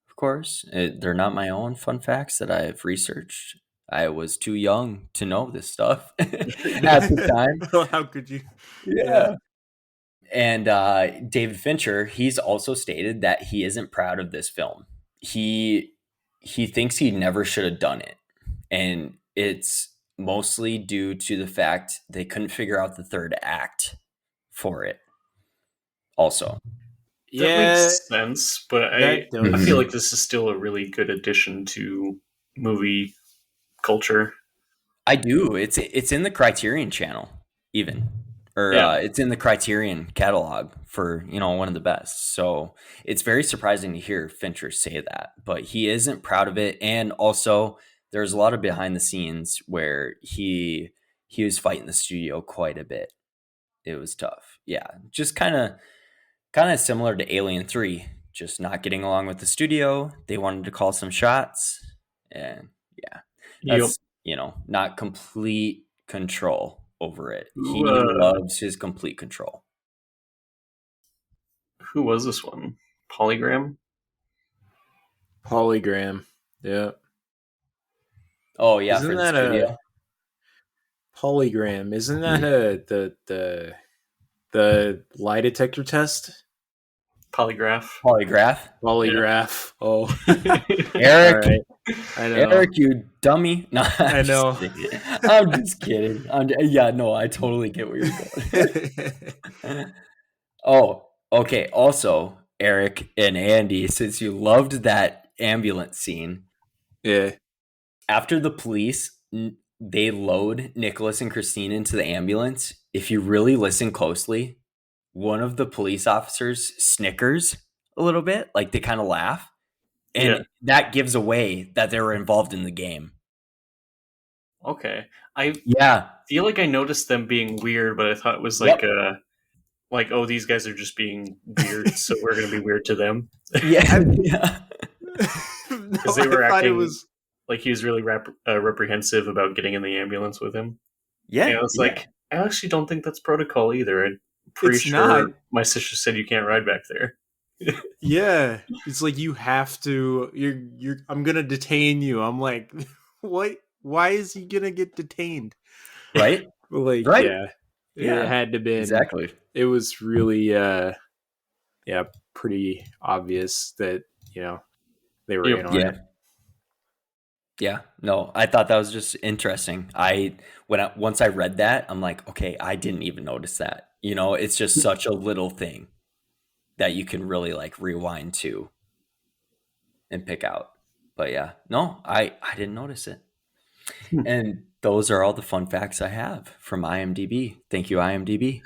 of course. They're not my own fun facts that I've researched. I was too young to know this stuff at the time. How could you? Yeah. Yeah. And David Fincher, he's also stated that he isn't proud of this film. He thinks he never should have done it, and it's mostly due to the fact they couldn't figure out the third act for it. Also, That Yeah, makes sense, but that I feel does. like this is still a really good addition to movie culture. I do. It's in the Criterion channel, even, or Yeah. it's in the Criterion catalog for one of the best. So it's very surprising to hear Fincher say that, but he isn't proud of it. And also, there's a lot of behind the scenes where he was fighting the studio quite a bit. It was tough. Yeah, just kind of similar to Alien 3, just not getting along with the studio. They wanted to call some shots, and yeah, Yep. that's not complete control over it. Who He loves his complete control. who was this one? Polygram? Hologram. Yeah. Oh yeah, Isn't for the that a studio. polygram? Isn't that a the lie detector test? Polygraph. Polygraph. Yeah. Polygraph. Oh, all Eric, right. I know. Eric, you dummy. No, I I'm just know. kidding. I'm just kidding. Yeah, no, I totally get where you're going. Oh, okay. Also, Eric and Andy, since you loved that ambulance scene, Yeah. after the police they load Nicholas and Christine into the ambulance, if you really listen closely, one of the police officers snickers a little bit, like they kind of laugh, Yeah. and that gives away that they were involved in the game. Okay. I Yeah. feel like I noticed them being weird, but I thought it was Yep. like, oh, these guys are just being weird, so we're gonna be weird to them. Yeah. I Yeah. Because no, they I were thought it acting was. like he was really reprehensive about getting in the ambulance with him. And Yeah. I was Yeah. like, I actually don't think that's protocol either. I'm pretty It's not. sure my sister said you can't ride back there. Yeah, it's like you have to. You're. I'm gonna detain you. I'm like, what? Why is he gonna get detained? Right. Like, Right. yeah, it Yeah. had to been. Exactly. It was really, yeah, pretty obvious that they were Yep. in on Yeah. it. Yeah, no, I thought that was just interesting. Once I read that, I'm like, okay, I didn't even notice that. It's just such a little thing that you can really like rewind to and pick out. But yeah, no, I didn't notice it. Hmm. And those are all the fun facts I have from IMDb. Thank you, IMDb.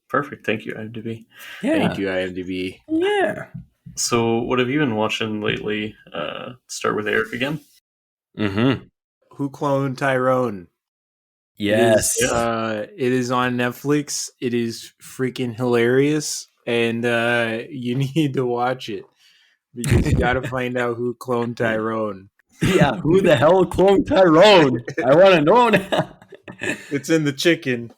Perfect. Thank you, IMDb. Thank Yeah, you, IMDb. yeah. So, what have you been watching lately? Start with Eric again. Mm-hmm. Who cloned Tyrone? Yes. Yeah. It is on Netflix. It is freaking hilarious, and you need to watch it because you got to find out who cloned Tyrone. Yeah, who the hell cloned Tyrone? I want to know now. It's in the chicken.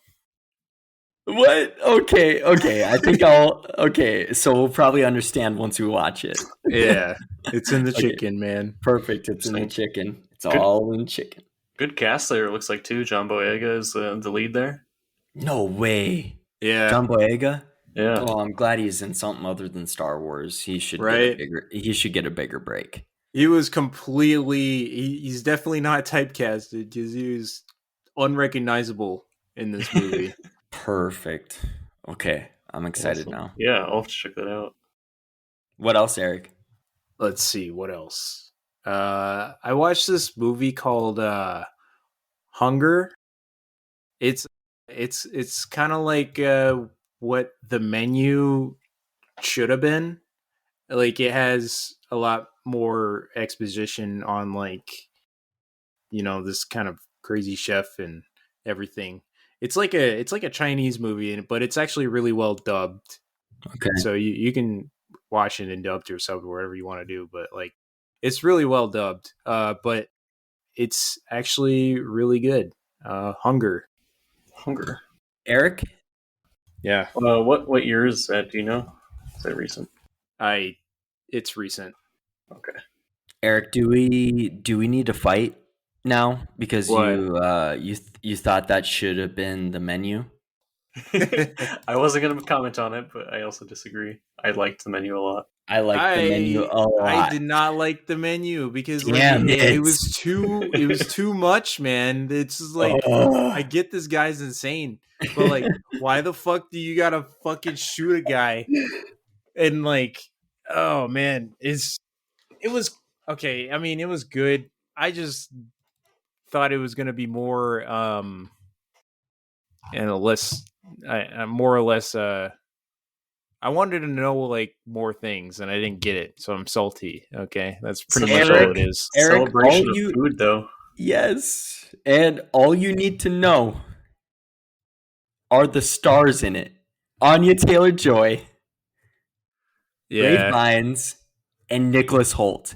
What? Okay, okay. I think I'll. Okay, so we'll probably understand once we watch it. Yeah, it's in the Okay, chicken, man. perfect. It's in the Interesting. chicken. It's Good, all in chicken. good cast there. It looks like too. John Boyega is the lead there. No way. Yeah, John Boyega? Yeah. Oh, I'm glad he's in something other than Star Wars. He should get a right. bigger. He should get a bigger break. He was completely. He's definitely not typecasted because he was unrecognizable in this movie. Perfect. Okay, I'm excited Awesome. now. Yeah, I'll have to check that out. What else, Eric? Let's see what else. I watched this movie called Hunger. It's kind of like what the menu should have been. Like it has a lot more exposition on like this kind of crazy chef and everything. It's like a Chinese movie, but it's actually really well dubbed. Okay. So you can watch it in dubbed or subbed or whatever you want to do, but like it's really well dubbed. But it's actually really good. Hunger. Hunger. Eric? Yeah. What year is that? Do you know? Is that recent? It's recent. Okay. Eric, do we need to fight now because What? you thought that should have been the menu? I wasn't going to comment on it, but I also disagree. I liked the menu a lot. I like the menu a I lot. did not like the menu because like Damn it it. was too much, man. It's just like I Ugh. get this guy's insane, but like why the fuck do you gotta fucking shoot a guy? And like, oh man, it was okay. I mean, it was good. I just thought it was gonna be more and less more or less I wanted to know like more things and I didn't get it, so I'm salty. Okay, that's pretty much all it is. Eric, all Celebration of you food, though. yes, and all you need to know are the stars in it: Anya Taylor-Joy, Ray Yeah, Fiennes, and Nicholas Hoult.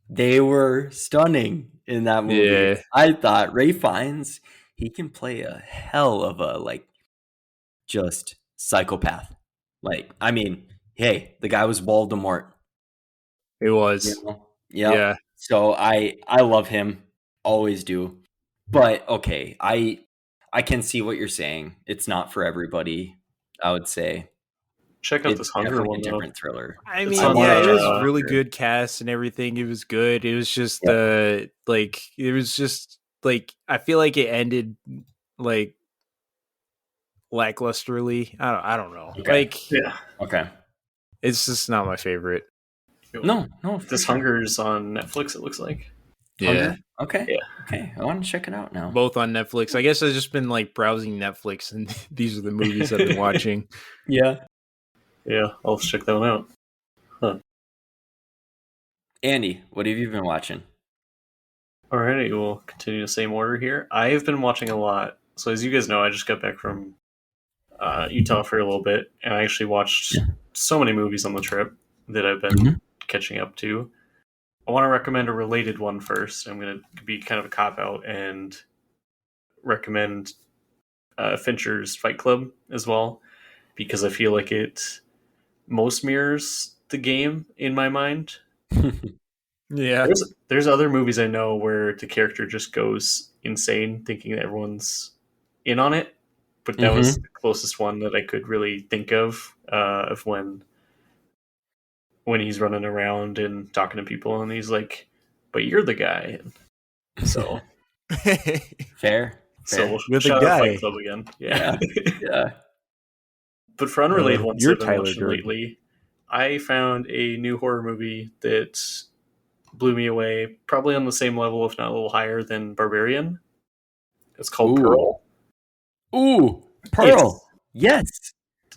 They were stunning in that movie. yeah, I thought Ray Fiennes, he can play a hell of a like just psychopath. Like, I mean, hey, the guy was Voldemort, it you was. know? Yep. Yeah, So I love him, always do. But okay, I can see what you're saying. It's not for everybody, I would say. Check out this It's Hunger definitely a one, though. different thriller. I It's I mean, on want yeah, to it check was it out really for sure. good cast and everything. It was good. It was just Yep. like it was just like I feel like it ended like lacklusterly. I don't know. Okay. Like Yeah. Okay. it's just not my favorite. No, for This sure. Hunger's on Netflix, it looks like. Hunger? Okay. Yeah. Okay. I want to check it out now. Both on Netflix. I guess I've just been like browsing Netflix and these are the movies I've been watching. Yeah. Yeah, I'll check that one out. Huh. Andy, what have you been watching? Alrighty, we'll continue the same order here. I have been watching a lot. So as you guys know, I just got back from Utah for a little bit, and I actually watched Yeah. so many movies on the trip that I've been Mhm. catching up to. I want to recommend a related one first. I'm going to be kind of a cop out and recommend Fincher's Fight Club as well, because I feel like it most mirrors the game in my mind. Yeah. There's other movies I know where the character just goes insane, thinking that everyone's in on it. But that was Mhm. the closest one that I could really think of when he's running around and talking to people, and he's like, "But you're the guy." So Fair. so You're the shout out Fight guy. Club again, Yeah. Yeah. But for unrelated ones You're I've been Tyler watching Durden. lately, I found a new horror movie that blew me away, probably on the same level, if not a little higher, than Barbarian. It's called Ooh. Pearl. Ooh. It's Pearl. Yes.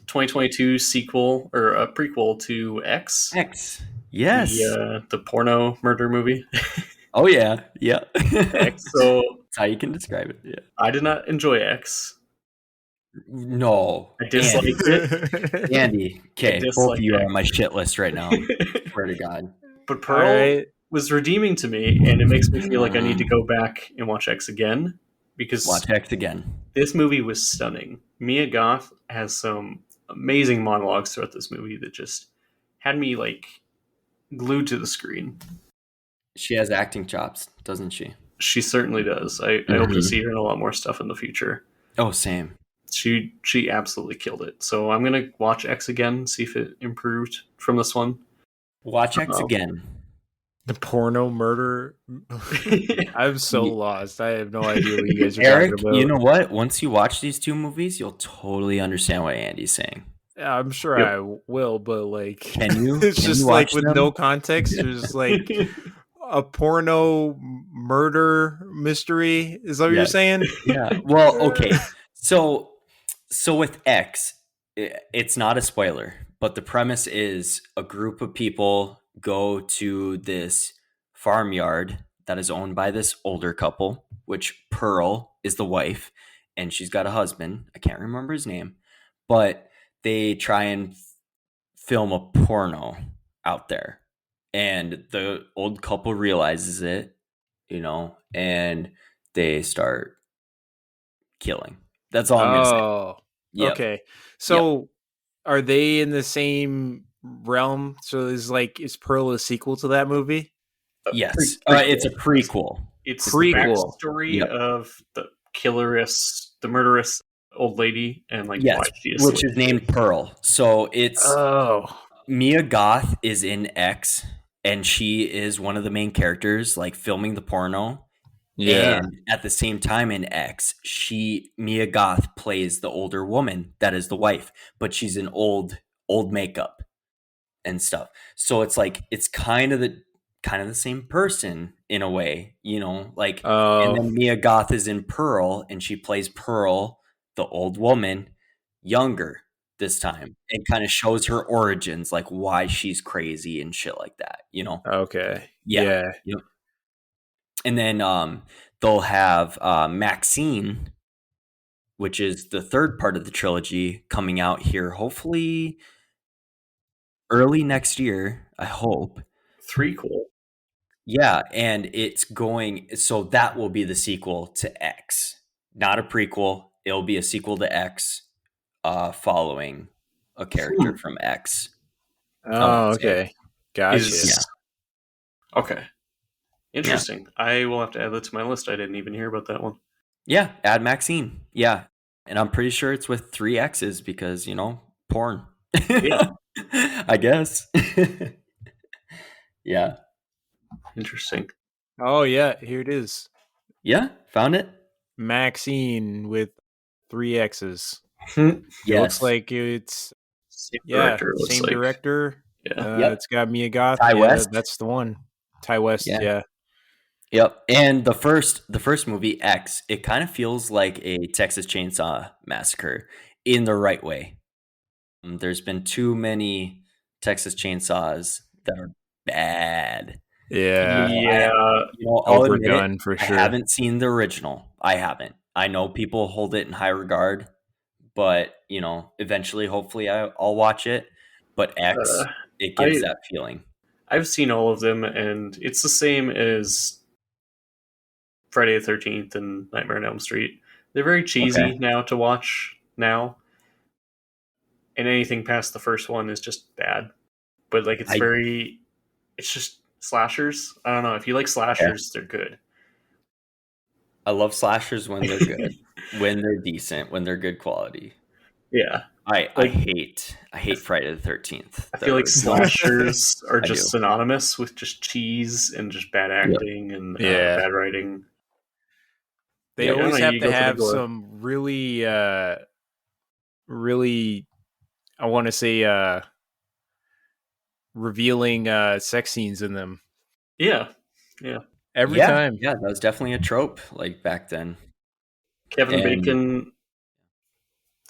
2022 sequel or a prequel to X, X. Yes. the porno murder movie. Oh yeah. Yeah. X. So That's how you can describe it. Yeah. I did not enjoy X. No. I Andy. disliked it. Andy. I Okay. Both of disliked you are X. on my shit list right now. Swear to God. But All Pearl right. was redeeming to me, and it makes me feel like I need to go back and watch X again because Watch X again. this movie was stunning. Mia Goth has some amazing monologues throughout this movie that just had me like glued to the screen. She has acting chops, doesn't she? She certainly does. I hope to see her in a lot more stuff in the future. Oh, same. She absolutely killed it. So I'm gonna watch X again, see if it improved from this one. Watch X again. The porno murder. I'm so Ye- lost. I have no idea what you guys are Eric, talking about. you know what? Once you watch these two movies, you'll totally understand what Andy's saying. Yeah, I'm sure Yep. I will, but like, Can you? it's Can just you like watch with them? no context. There's like a porno murder mystery. Is that what you're Yes. saying? Yeah. Well, okay. So with X, it's not a spoiler, but the premise is a group of people go to this farmyard that is owned by this older couple, which Pearl is the wife, and she's got a husband. I can't remember his name, but they try and film a porno out there. And the old couple realizes it, and they start killing. That's all I'm going to say. Oh, Yep. okay. Yep. So are they in the same realm? So is Pearl a sequel to that movie? Yes. Prequel. It's a prequel. It's Prequel. the backstory Yep. of the the murderous old lady, and like Yes, why she is which is named Pearl. So it's Oh, Mia Goth is in X, and she is one of the main characters, like filming the porno. Yeah. And at the same time in X, Mia Goth plays the older woman that is the wife, but she's in old makeup and stuff. So it's like it's kind of the same person in a way, like. And Oh, then Mia Goth is in Pearl, and she plays Pearl, the old woman, younger this time, and kind of shows her origins, like why she's crazy and shit like that. okay. Yeah. Yeah. Yep. And then they'll have Maxine, which is the third part of the trilogy, coming out here hopefully early next year, I hope. Three cool. Yeah, and so that will be the sequel to X, not a prequel. It'll be a sequel to X, following a character Hmm. from X, I want Oh, to say. okay. Gotcha. Yeah, Is okay. yeah, Interesting. I will have to add that to my list. I didn't even hear about that one. yeah. Add Maxine. Yeah, and I'm pretty sure it's with three X's because porn. Yeah. I guess. Yeah, Interesting. Oh, yeah. Here it is. yeah. Found it. Maxine with 3 X's. Hmm. It looks Yes. like it's, Same yeah, director, it looks same like. director. Yeah. Yep. It's got Mia Goth. Ty Yeah, West. that's the one. Ty West. Yeah. Yeah. Yep. And the first movie, X, it kind of feels like a Texas Chainsaw Massacre in the right way. There's been too many Texas Chainsaws that are bad. Yeah. Yeah. I'll admit it. Overdone for I sure. haven't seen the original. I haven't. I know people hold it in high regard, but eventually, hopefully, I'll watch it. But Uh, X, it gives I that feeling. I've seen all of them, and it's the same as Friday the 13th and Nightmare on Elm Street. They're very Okay. cheesy now to watch now, and anything past the first one is just bad. But like I it's just slashers. I don't know. If you like yeah. slashers, they're good. I love slashers when they're good, when they're decent, when they're good quality. Yeah. I Like hate Friday the 13th, I the feel like original. slashers are I do. just synonymous with just cheese and just bad Yep. acting and Yeah. bad writing. They Like, Yep. I don't know, always have you to go for the have gore. some really, really, I want to say, revealing sex scenes in them Yeah. Yeah. every Yeah, time. yeah, that was definitely a trope, like, back then. Kevin And Bacon,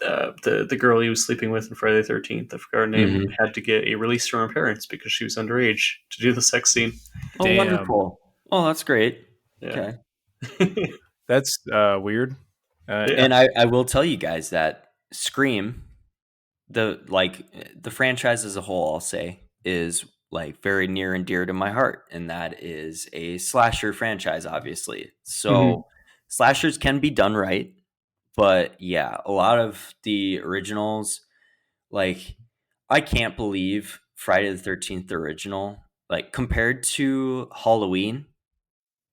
the girl he was sleeping with in Friday the 13th, I forgot her name, mhm. had to get a release from her parents because she was underage to do the sex scene. Oh, Damn. wonderful. Oh, that's great. Yeah. Okay. That's weird. Yeah. And I will tell you guys that Scream, the franchise as a whole, I'll say, is like very near and dear to my heart, and that is a slasher franchise, obviously. Mhm. So slashers can be done right, but yeah, a lot of the originals, like, I can't believe Friday the 13th, the original, like, compared to Halloween,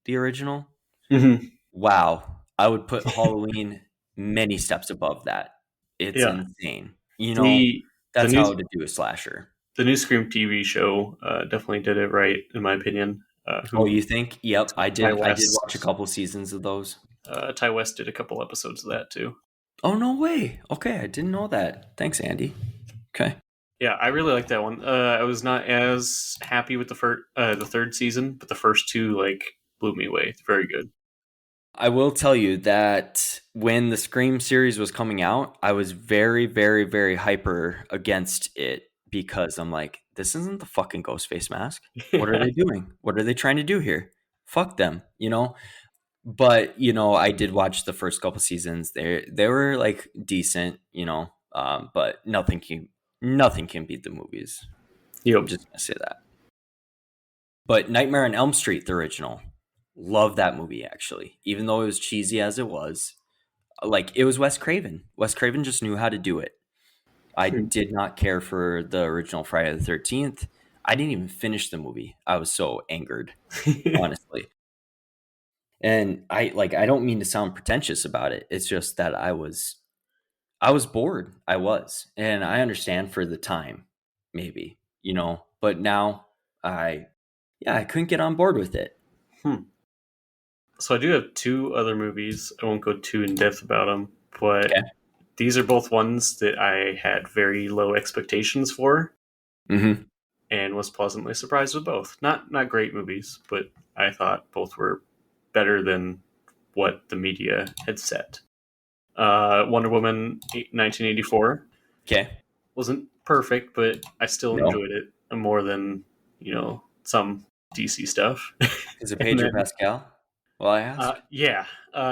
the original. Mhm. Wow, I would put Halloween many steps above that. It's Yeah. insane. The the That's new how to do a slasher. the new Scream TV show definitely did it right, in my opinion. Oh, Who you think? Yep, I Ty did watch a West couple seasons of those. Ty West did a couple episodes of that too. Oh, no way. Okay, I didn't know that. Thanks, Andy. Okay. Yeah, I really like that one. I was not as happy with the third season, but the first two like blew me away. Very good. I will tell you that when the Scream series was coming out, I was very, very, very hyper against it because I'm like, this isn't the fucking Ghostface mask. What are Yeah. they doing? What are they trying to do here? Fuck them. But I did watch the first couple seasons. They were like decent, but nothing can beat the movies. I'm Yep. just gonna say that. But Nightmare on Elm Street, the original, love that movie actually. Even though it was cheesy as it was, like, it was Wes Craven. Wes Craven just knew how to do it. I did not care for the original Friday the 13th. I didn't even finish the movie. I was so angered, honestly. And I don't mean to sound pretentious about it. It's just that I was bored. I was. And I understand for the time, maybe. but now I couldn't get on board with it. So I do have two other movies. I won't go too in depth about them, but Okay. these are both ones that I had very low expectations for Mm-hmm. and was pleasantly surprised with both. Not great movies, but I thought both were better than what the media had set. Wonder Woman 1984 Okay. wasn't perfect, but I still No. enjoyed it more than some DC stuff. Is it And Pedro then Pascal? Well, I ask. yeah,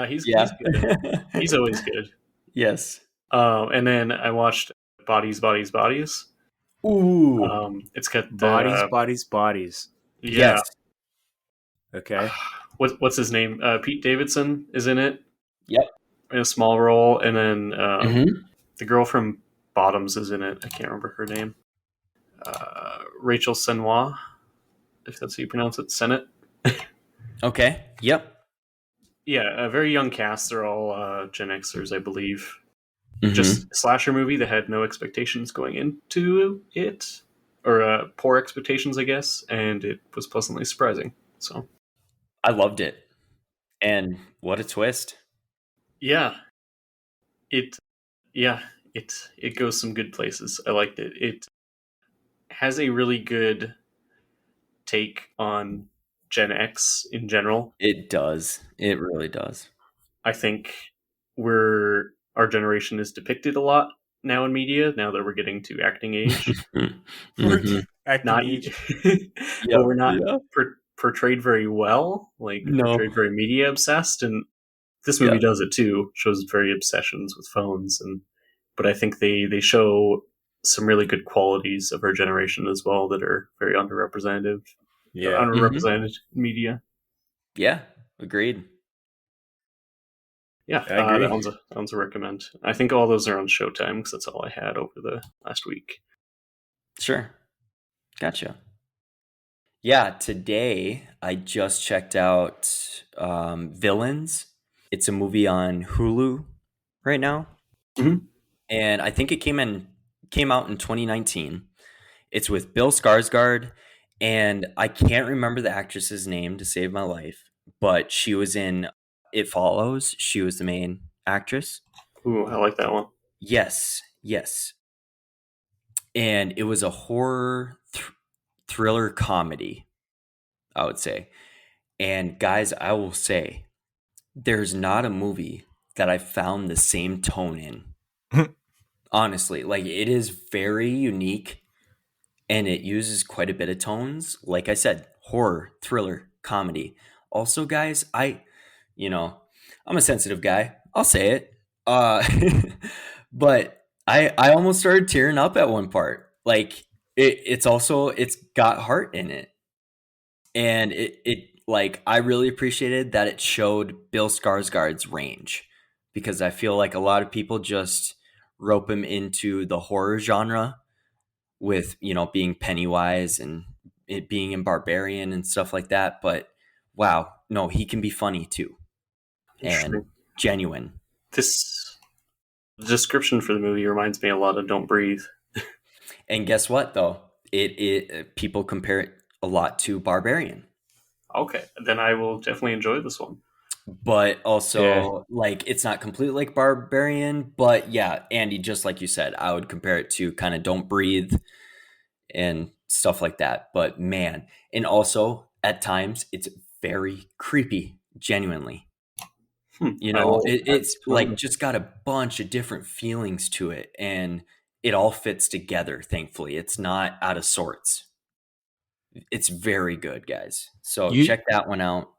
he's Yeah. good. He's always good. Yes. And then I watched Bodies, Bodies, Bodies. Ooh. It's got Bodies, bodies, bodies. yeah. Yes. Okay. What's his name? Pete Davidson is in it Yep. in a small role, and then Mm-hmm. the girl from Bottoms is in it. I can't remember her name. Rachel Senois, if that's how you pronounce it. Senate. Okay. Yep. Yeah, a very young cast. They're all Gen Xers, I believe. Just Mm-hmm. a slasher movie that had no expectations going into it, or poor expectations, I guess, and it was pleasantly surprising. So I loved it. And what a twist. yeah, it yeah it goes some good places. I liked it. It has a really good take on Gen X in general. It does. It really does. I think we're our generation is depicted a lot now in media. Now that we're getting to acting age, we're Mm-hmm. Acting not, age. but Yep. we're not Yeah. portrayed very well. Like portrayed No. very media obsessed, and this movie Yeah. does it too. Shows very obsessions with phones, and but I think they show some really good qualities of our generation as well that are very Yeah. Mm-hmm. underrepresented in media. Yeah. Agreed. Yeah, I that agree. one's a recommend. I think all those are on Showtime because that's all I had over the last week. Sure. Gotcha. Yeah, today I just checked out Villains. It's a movie on Hulu right now, Mhm. and I think it came out in 2019. It's with Bill Skarsgård, and I can't remember the actress's name to save my life, but she was in It Follows. She was the main actress. Ooh, I like that one. Yes, yes, and it was a horror thriller comedy, I would say. And guys, I will say there's not a movie that I found the same tone in. Honestly, like it is very unique and it uses quite a bit of tones. Like I said, horror, thriller, comedy. Also, guys, you know, I'm a sensitive guy. I'll say it. Uh but I almost started tearing up at one part. Like it's got heart in it. And it like I really appreciated that it showed Bill Skarsgård's range because I feel like a lot of people just rope him into the horror genre with being Pennywise and it being in Barbarian and stuff like that. But wow, no, he can be funny too and Interesting. genuine. This the description for the movie reminds me a lot of Don't Breathe. And guess what though? It people compare it a lot to Barbarian. Okay, then I will definitely enjoy this one. But Yeah. also like it's not completely like Barbarian, but yeah, Andy, just like you said, I would compare it to kind of Don't Breathe and stuff like that. But man, and also at times it's very creepy, genuinely. I will add this It's to my like list. just got a bunch of different feelings to it, and it all fits together. Thankfully, it's not out of sorts. It's very good, guys. So You check that one out.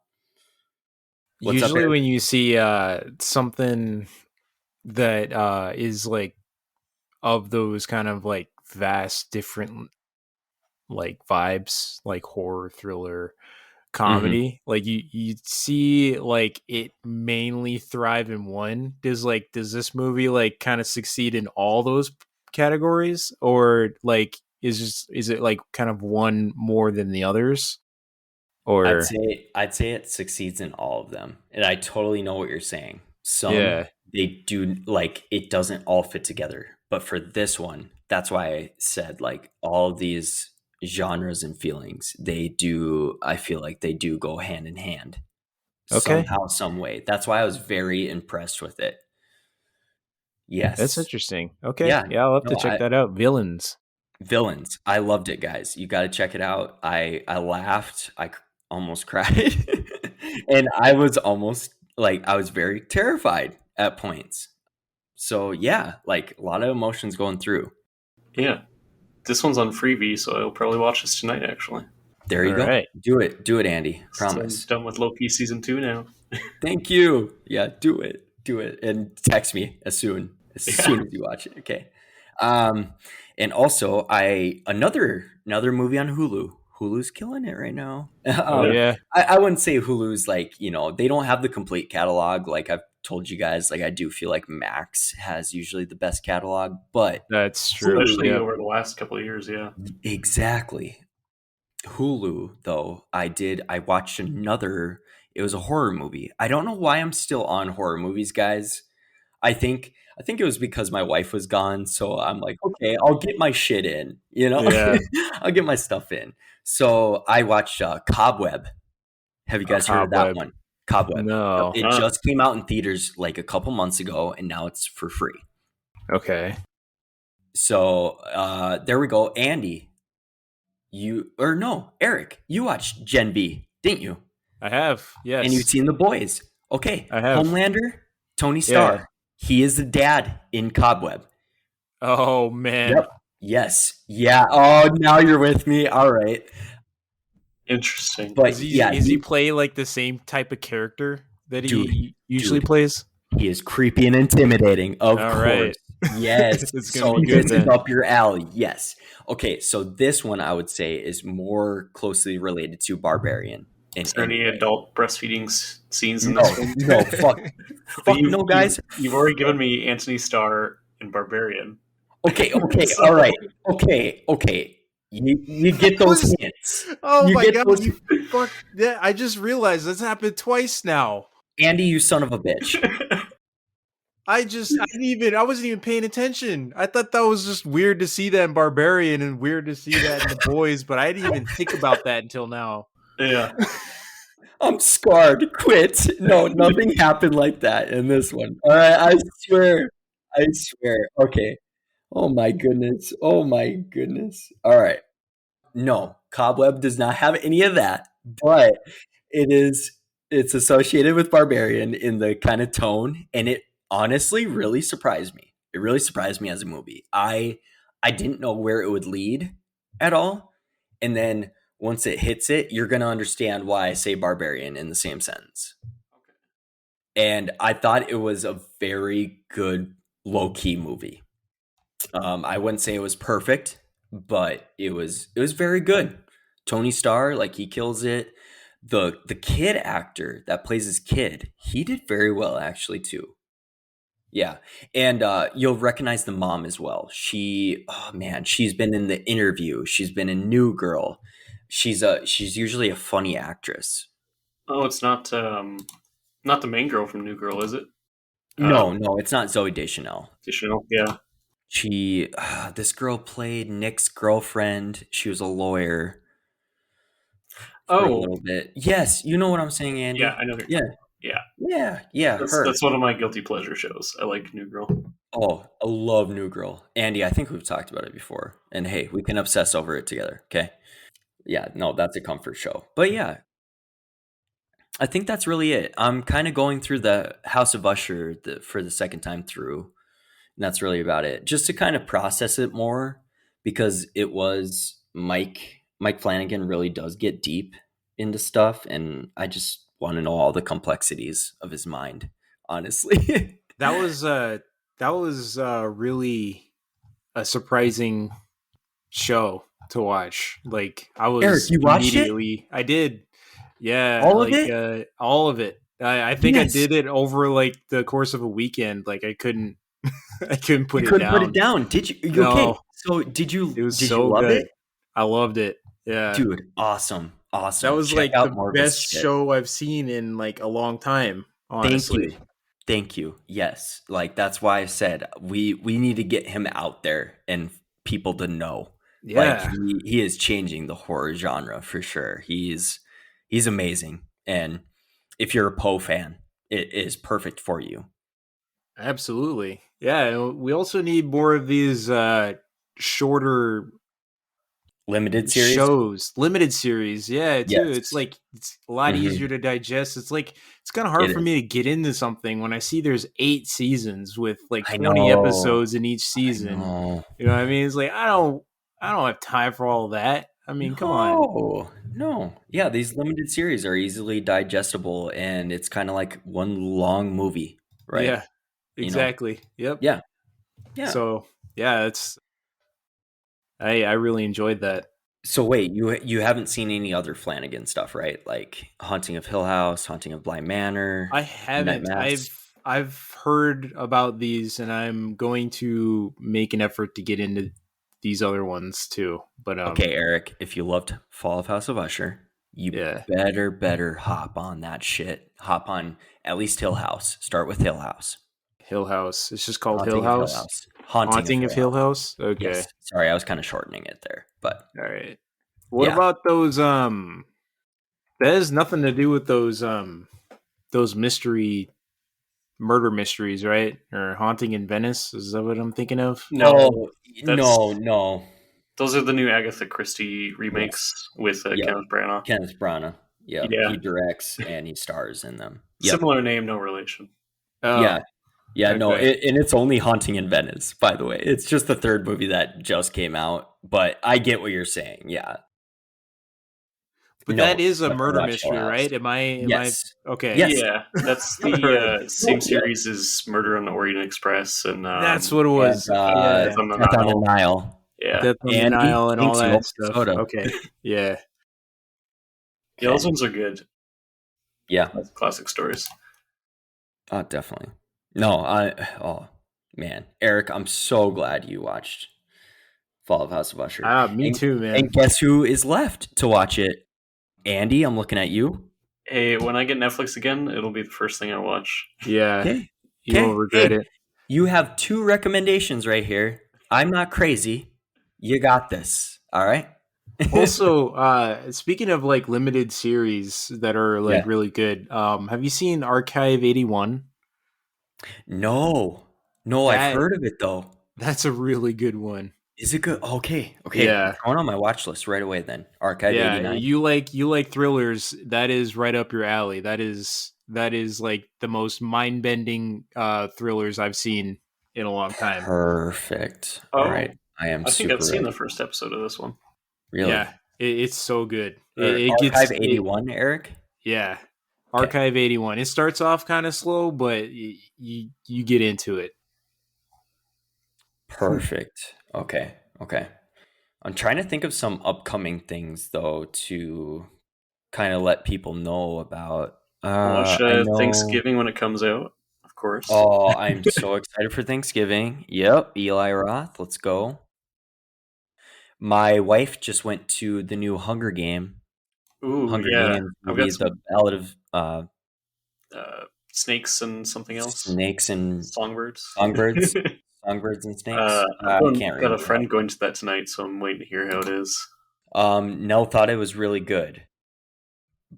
What's up, usually Eric? when you see something that is like of those kind of like vast different like vibes, like horror, thriller, Hmm. comedy, like you see like it mainly thrive in one. Does this movie like kind of succeed in all those categories, or like is it like kind of one more than the others? I'd Or say I'd say it succeeds in all of them, and I totally know what you're saying. Some yeah. they do like it doesn't all fit together, but for this one, that's why I said like all of these genres and feelings. I feel like they do go hand in hand Okay, somehow, some way. That's why I was very impressed with it. that's Yes. interesting. Okay, Yeah. yeah, I'll have to No, check that out. Villains. Villains. I loved it, guys. You got to check it out. I laughed. Almost cried. And I was almost like I was very terrified at points. So, yeah, like a lot of emotions going through. Yeah, this one's on Freevee, so I'll probably watch this tonight. Actually, There All you go. right. Do it. Do it, Andy. so I'm Promise. done with Loki season 2 now. Thank you. Yeah, do it. Do it. And text me as soon Yeah, as you watch it. Okay. Um, and also another movie on Hulu. Hulu's killing it right now. Oh yeah, I wouldn't say Hulu's like, they don't have the complete catalog. Like I've told you guys, like I do feel like Max has usually the best catalog, but that's true. Hulu, especially Yep. over the last couple of years. Yeah, exactly. Hulu, though, I watched it was a horror movie. I don't know why I'm still on horror movies, guys. I think it was because my wife was gone, so I'm like, okay, I'll get my shit in, Yeah. I'll get my stuff in. So I watched Cobweb. Have you guys heard of that Cobweb. one? Cobweb. Yep. No. It just came out in theaters like a couple months ago, and now it's for free. Okay. So there we go. Andy, Eric, you watched Gen V, didn't you? I have. And you've Yes, seen The Boys. Okay, I have. Homelander, Tony Yeah. Starr. He is the dad in Cobweb. Oh man. Yep. Yes. Yeah. Oh, now you're with me. All right. interesting. But Is he yeah, is he play like the same type of character that dude, he usually dude, plays? he is creepy and intimidating. Of All course. right. Yes. It's gonna So be good this is then. up your alley. Yes. Okay. So this one I would say is more closely related to Barbarian in Is there any any way. adult breastfeeding scenes in this No, one? no, fuck, But fuck no, guys. you've already given me Anthony Starr and Barbarian. Okay, okay, So all right. Okay, okay. You get That those was- hints. Oh You my get god, those. you fuck that. I just realized that's happened twice now. Andy, you son of a bitch. I wasn't even paying attention. I thought that was just weird to see that in Barbarian and weird to see that in The Boys, but I didn't even think about that until now. yeah, I'm scarred. Quit. No, nothing happened like that in this one. All right, I swear. I swear. Okay. Oh my goodness. Oh my goodness. All right. No, Cobweb does not have any of that, but it is it's associated with Barbarian in the kind of tone, and it honestly really surprised me. It really surprised me as a movie. I didn't know where it would lead at all, and then once it hits it, you're going to understand why I say Barbarian in the same sentence. And I thought it was a very good low key movie. I wouldn't say it was perfect, but it was very good. Tony Starr, like he kills it. The kid actor that plays his kid, he did very well actually too. Yeah, and you'll recognize the mom as well. Oh man, she's been in The Interview. She's been in New Girl. She's usually a funny actress. oh, it's not the main girl from New Girl, is it? No, no, it's not Zoe Deschanel. Chanel. Yeah. This girl played Nick's girlfriend. She was a lawyer for a Oh, little bit. Yes, you know what I'm saying, yeah, Andy. I know who you're Yeah, talking. Yeah, yeah, that's her. that's one of my guilty pleasure shows. I like New Girl. Oh, I love New Girl. Andy, I think we've talked about it before. And hey, we can obsess over it together, okay? Yeah, no, that's a comfort show. But yeah, I think that's really it. I'm kind of going through the House of Usher for the second time through. And that's really about it. Just to kind of process it more because it was Mike Flanagan really does get deep into stuff and I just want to know all the complexities of his mind, honestly. That was really a surprising show to watch. Like I Eric, was you watched it? I did. Yeah, All of like it? all of it. I think I Yes. did it over like the course of a weekend. Like I couldn't I couldn't You put it couldn't put it down. down. Did you? Okay. No, So did it you was did you so love it? good. I loved it. Yeah. Dude, awesome. That Awesome. was Check like out the more of his best shit. show I've seen in like a long time, Thank you. honestly. Thank you. Yes. Like that's why I said we need to get him out there and people to know. Like Yeah, he is changing the horror genre for sure. He's amazing, and if you're a Poe fan, it is perfect for you. absolutely. Yeah, we also need more of these shorter Limited series, shows, limited series. Yeah, too. It's yes, like it's a lot easier hmm to digest. It's like it's kind of hard it for is. me to get into something when I see there's 8 seasons with like I 20 know, episodes in each I season. know. You know what I mean? It's like I don't have time for all that. I mean, come on. No, no. Yeah, these limited series are easily digestible, and it's kind of like one long movie, right? Yeah, You know? exactly. Yep. Yeah, yeah. So yeah, it's I really enjoyed that. So wait, you haven't seen any other Flanagan stuff, right? Like Haunting of Hill House, Haunting of Bly Manor, I Midnight haven't. Mass. I've heard about these, and I'm going to make an effort to get into these other ones too. But Okay, Eric, if you loved Fall of House of Usher, you yeah, better hop on that shit. Hop on at least Hill House. Start with Hill House. Hill House. It's just called Hill Haunting of Hill House. House. Haunting of Haunting of Hill Hill House. House. Okay. Yes. Sorry, I was kind of shortening it there, but All right. What yeah. about those? That has nothing to do with those murder mysteries, right? Or Haunting in Venice. Is that what I'm thinking of? No, Oh, that's no. those are the new Agatha Christie remakes Yes. with Yep. Kenneth Branagh. Kenneth Branagh. Yep. He Yeah, directs and he stars in them. Yep. similar name, no relation. Yeah. Oh, Yeah. No. okay. And it's only Haunting in Venice, by the way. It's just the third movie that just came out, but I get what you're saying. Yeah. But that No, is a definitely murder watch Hill mystery, House. right? Am I Yes. okay? Yes. Yeah, that's All the right. same Yep. series as Murder on the Orient Express and That's what it And was. Yeah. Death on the Death on the Nile. Nile. Yeah, Death on the And Nile and all Inks, that Nova stuff. Soda. Okay. Yeah. yeah, those Okay. ones are good. Yeah. Classic stories. Oh, definitely. No, oh man. Eric, I'm so glad you watched Fall of House of Usher. Ah, me too, And man. guess who is left to watch it? Andy, I'm looking at you. Hey, when I get Netflix again, it'll be the first thing I watch. Yeah. Okay. You won't Okay. regret Hey, it. you have 2 recommendations right here. I'm not crazy. You got this. All right? Also, speaking of like limited series that are like Yeah. really good, have you seen Archive 81? No. No, I've That heard of it though. that's a really good one. Is it good? Okay. Okay. Yeah. It's going on my watch list right away then. Archive Yeah, 89. you like thrillers, that is right up your alley. That is like the most mind-bending thrillers I've seen in a long time. Perfect. All right. Oh, I am I think I've super seen the ready. first episode of this one. Yeah, Really? it's so good. Or It Archive gets it 81, Eric? yeah. Okay. Archive 81. It starts off kind of slow, but you get into it. Perfect. Okay. Okay. I'm trying to think of some upcoming things though to kind of let people know about. Watch I know. Thanksgiving when it comes out, of course. Oh, I'm so excited for Thanksgiving. Yep, Eli Roth. Let's go. My wife just went to the new Ooh, Hunger yeah. Games I've got movie, the some Ballad of snakes and something else. Snakes and Songbirds. Songbirds, Songbirds and Snakes. I can't Got a remember how. friend going to that tonight, so I'm waiting to hear how it is. Nell thought it was really good,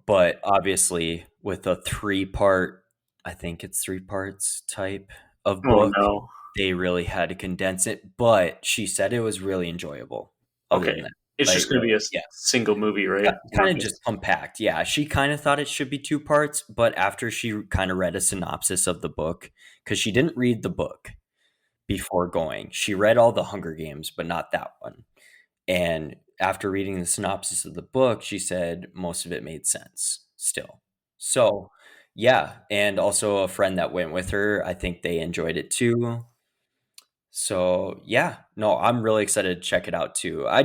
but obviously with a 3-part, I think it's 3 parts type of Oh book, no. they really had to condense it. But she said it was really enjoyable. Other than Okay. that, It's like just going to be really, a yeah, single movie, right? kind Not of just compact. Yeah, she kind of thought it should be 2 parts, but after she kind of read a synopsis of the book, because she didn't read the book before going, she read all the Hunger Games, but not that one. And after reading the synopsis of the book, she said most of it made sense still. So, yeah. And also a friend that went with her, I think they enjoyed it too. So, yeah. No, I'm really excited to check it out too. I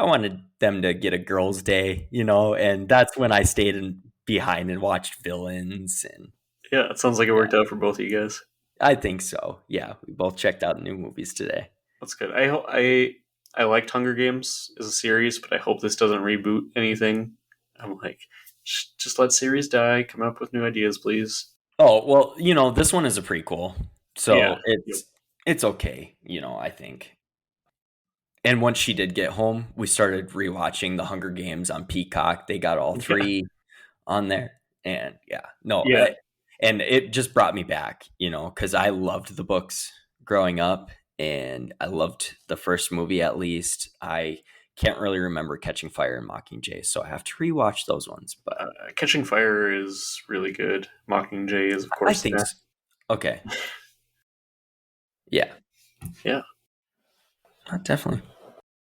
wanted them to get a girls' day, and that's when I stayed behind and watched Villains. And Yeah, it sounds like it yeah, worked out for both of you guys. I think so. Yeah. We both checked out new movies today. That's good. I liked Hunger Games as a series, but I hope this doesn't reboot anything. I'm like, just let series die. Come up with new ideas, please. Oh, well, this one is a prequel, Yeah. so Yep. it's okay, I think. And once she did get home, we started rewatching The Hunger Games on Peacock. They got all 3 on there. And Yeah. and it just brought me back, because I loved the books growing up, and I loved the first movie at least. I can't really remember Catching Fire and Mockingjay, so I have to rewatch those ones. But Catching Fire is really good. Mockingjay is, of I course, think so. Okay. Yeah. Yeah. Definitely.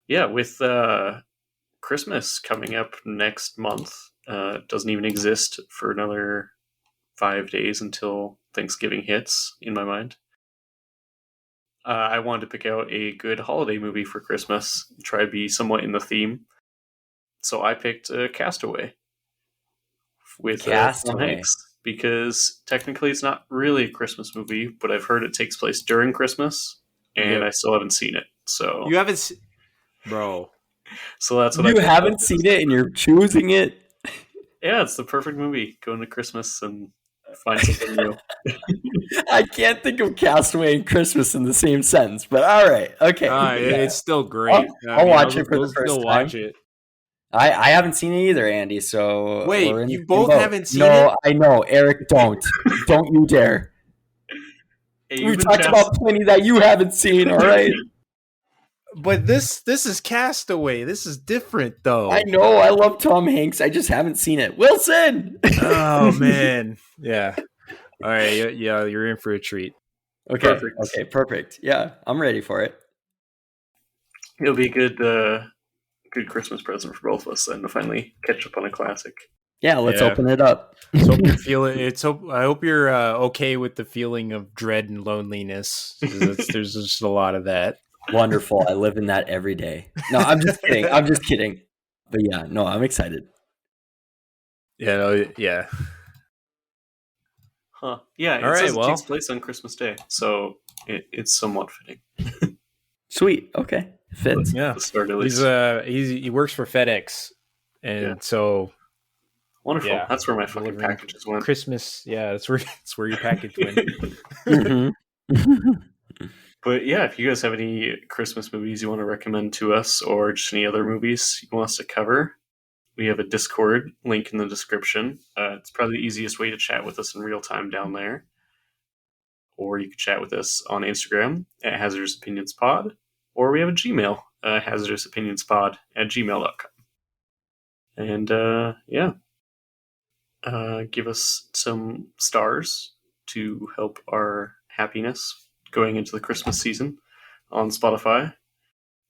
Yeah, with Christmas coming up next month, it doesn't even exist for another 5 days until Thanksgiving hits, in my mind. I wanted to pick out a good holiday movie for Christmas, try to be somewhat in the theme. So I picked Castaway with Tom Hanks, because technically it's not really a Christmas movie, but I've heard it takes place during Christmas, and I still haven't seen it. So You haven't, bro. So that's what you haven't seen it, and you're choosing it. Yeah, it's the perfect movie. Go into Christmas and find something new. I can't think of Castaway and Christmas in the same sentence, but all right, okay. It's still great. I'll watch it for the first time. Watch it. I haven't seen it either, Andy. So wait, you both haven't seen it? No, I know, Eric. Don't you dare. Hey, we talked about plenty that you haven't seen. All right. But this is Castaway. This is different, though. I know. I love Tom Hanks. I just haven't seen it. Wilson. Oh man. Yeah. All right. Yeah, you're in for a treat. Okay. Perfect. Okay. Perfect. Yeah, I'm ready for it. It'll be a good Christmas present for both of us then to finally catch up on a classic. Yeah. Let's open it up. So you're feeling. I hope you're okay with the feeling of dread and loneliness. There's just a lot of that. Wonderful. I live in that every day. No, I'm just kidding. But yeah, no, I'm excited. Yeah. Huh. Yeah, it takes place on Christmas Day, so it's somewhat fitting. Sweet. Okay. Fits. Yeah. He works for FedEx, and so wonderful. Yeah. That's where my fucking packages went. Christmas. Yeah, that's where your package went. Mm-hmm. But yeah, if you guys have any Christmas movies you want to recommend to us, or just any other movies you want us to cover, we have a Discord link in the description. It's probably the easiest way to chat with us in real time down there. Or you can chat with us on Instagram at Hazardous Opinions Pod, or we have a Gmail, hazardousopinionspod@gmail.com. And give us some stars to help our happiness going into the Christmas season on Spotify,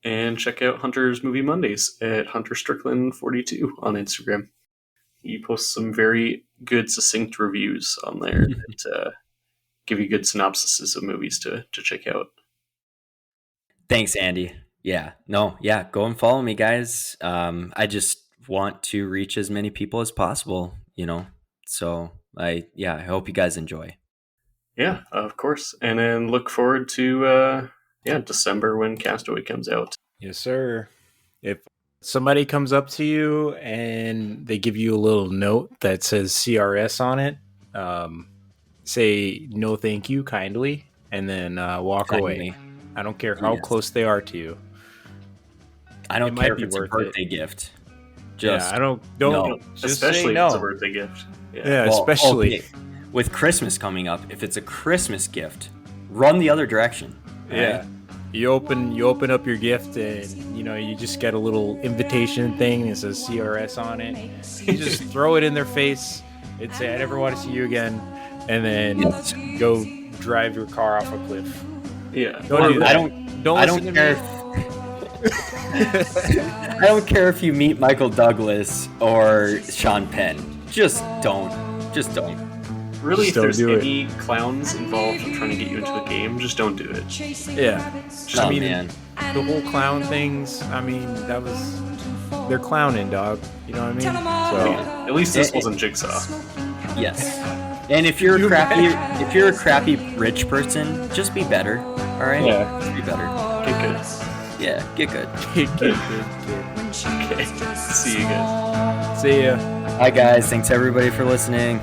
and check out Hunter's Movie Mondays at Hunter Strickland 42 on Instagram. He posts some very good, succinct reviews on there that give you good synopsises of movies to check out. Thanks, Andy. Yeah, go and follow me, guys. I just want to reach as many people as possible, so I hope you guys enjoy. Yeah, of course. And then look forward to December when Castaway comes out. Yes, sir. If somebody comes up to you and they give you a little note that says CRS on it, say no thank you kindly, and then walk away. I don't care how close they are to you. I don't care if it's a birthday gift. Just especially if it's a birthday gift. Yeah, especially. Okay. With Christmas coming up, if it's a Christmas gift, run the other direction. Right? Yeah. You open up your gift, and you just get a little invitation thing that says CRS on it. You just throw it in their face and say, "I never want to see you again," and then go drive your car off a cliff. Yeah. Don't do that. I don't care. I don't care if you meet Michael Douglas or Sean Penn. Just don't. Really, if there's any clowns involved in trying to get you into a game, just don't do it. Yeah. Man. The whole clown things, they're clowning, dog. You know what I mean? So, at least this wasn't Jigsaw. Yes. And if you're a crappy rich person, just be better. All right? Yeah. Just be better. Get good. Yeah, get good. Get good. Okay. See you guys. See ya. Hi, guys. Thanks, everybody, for listening.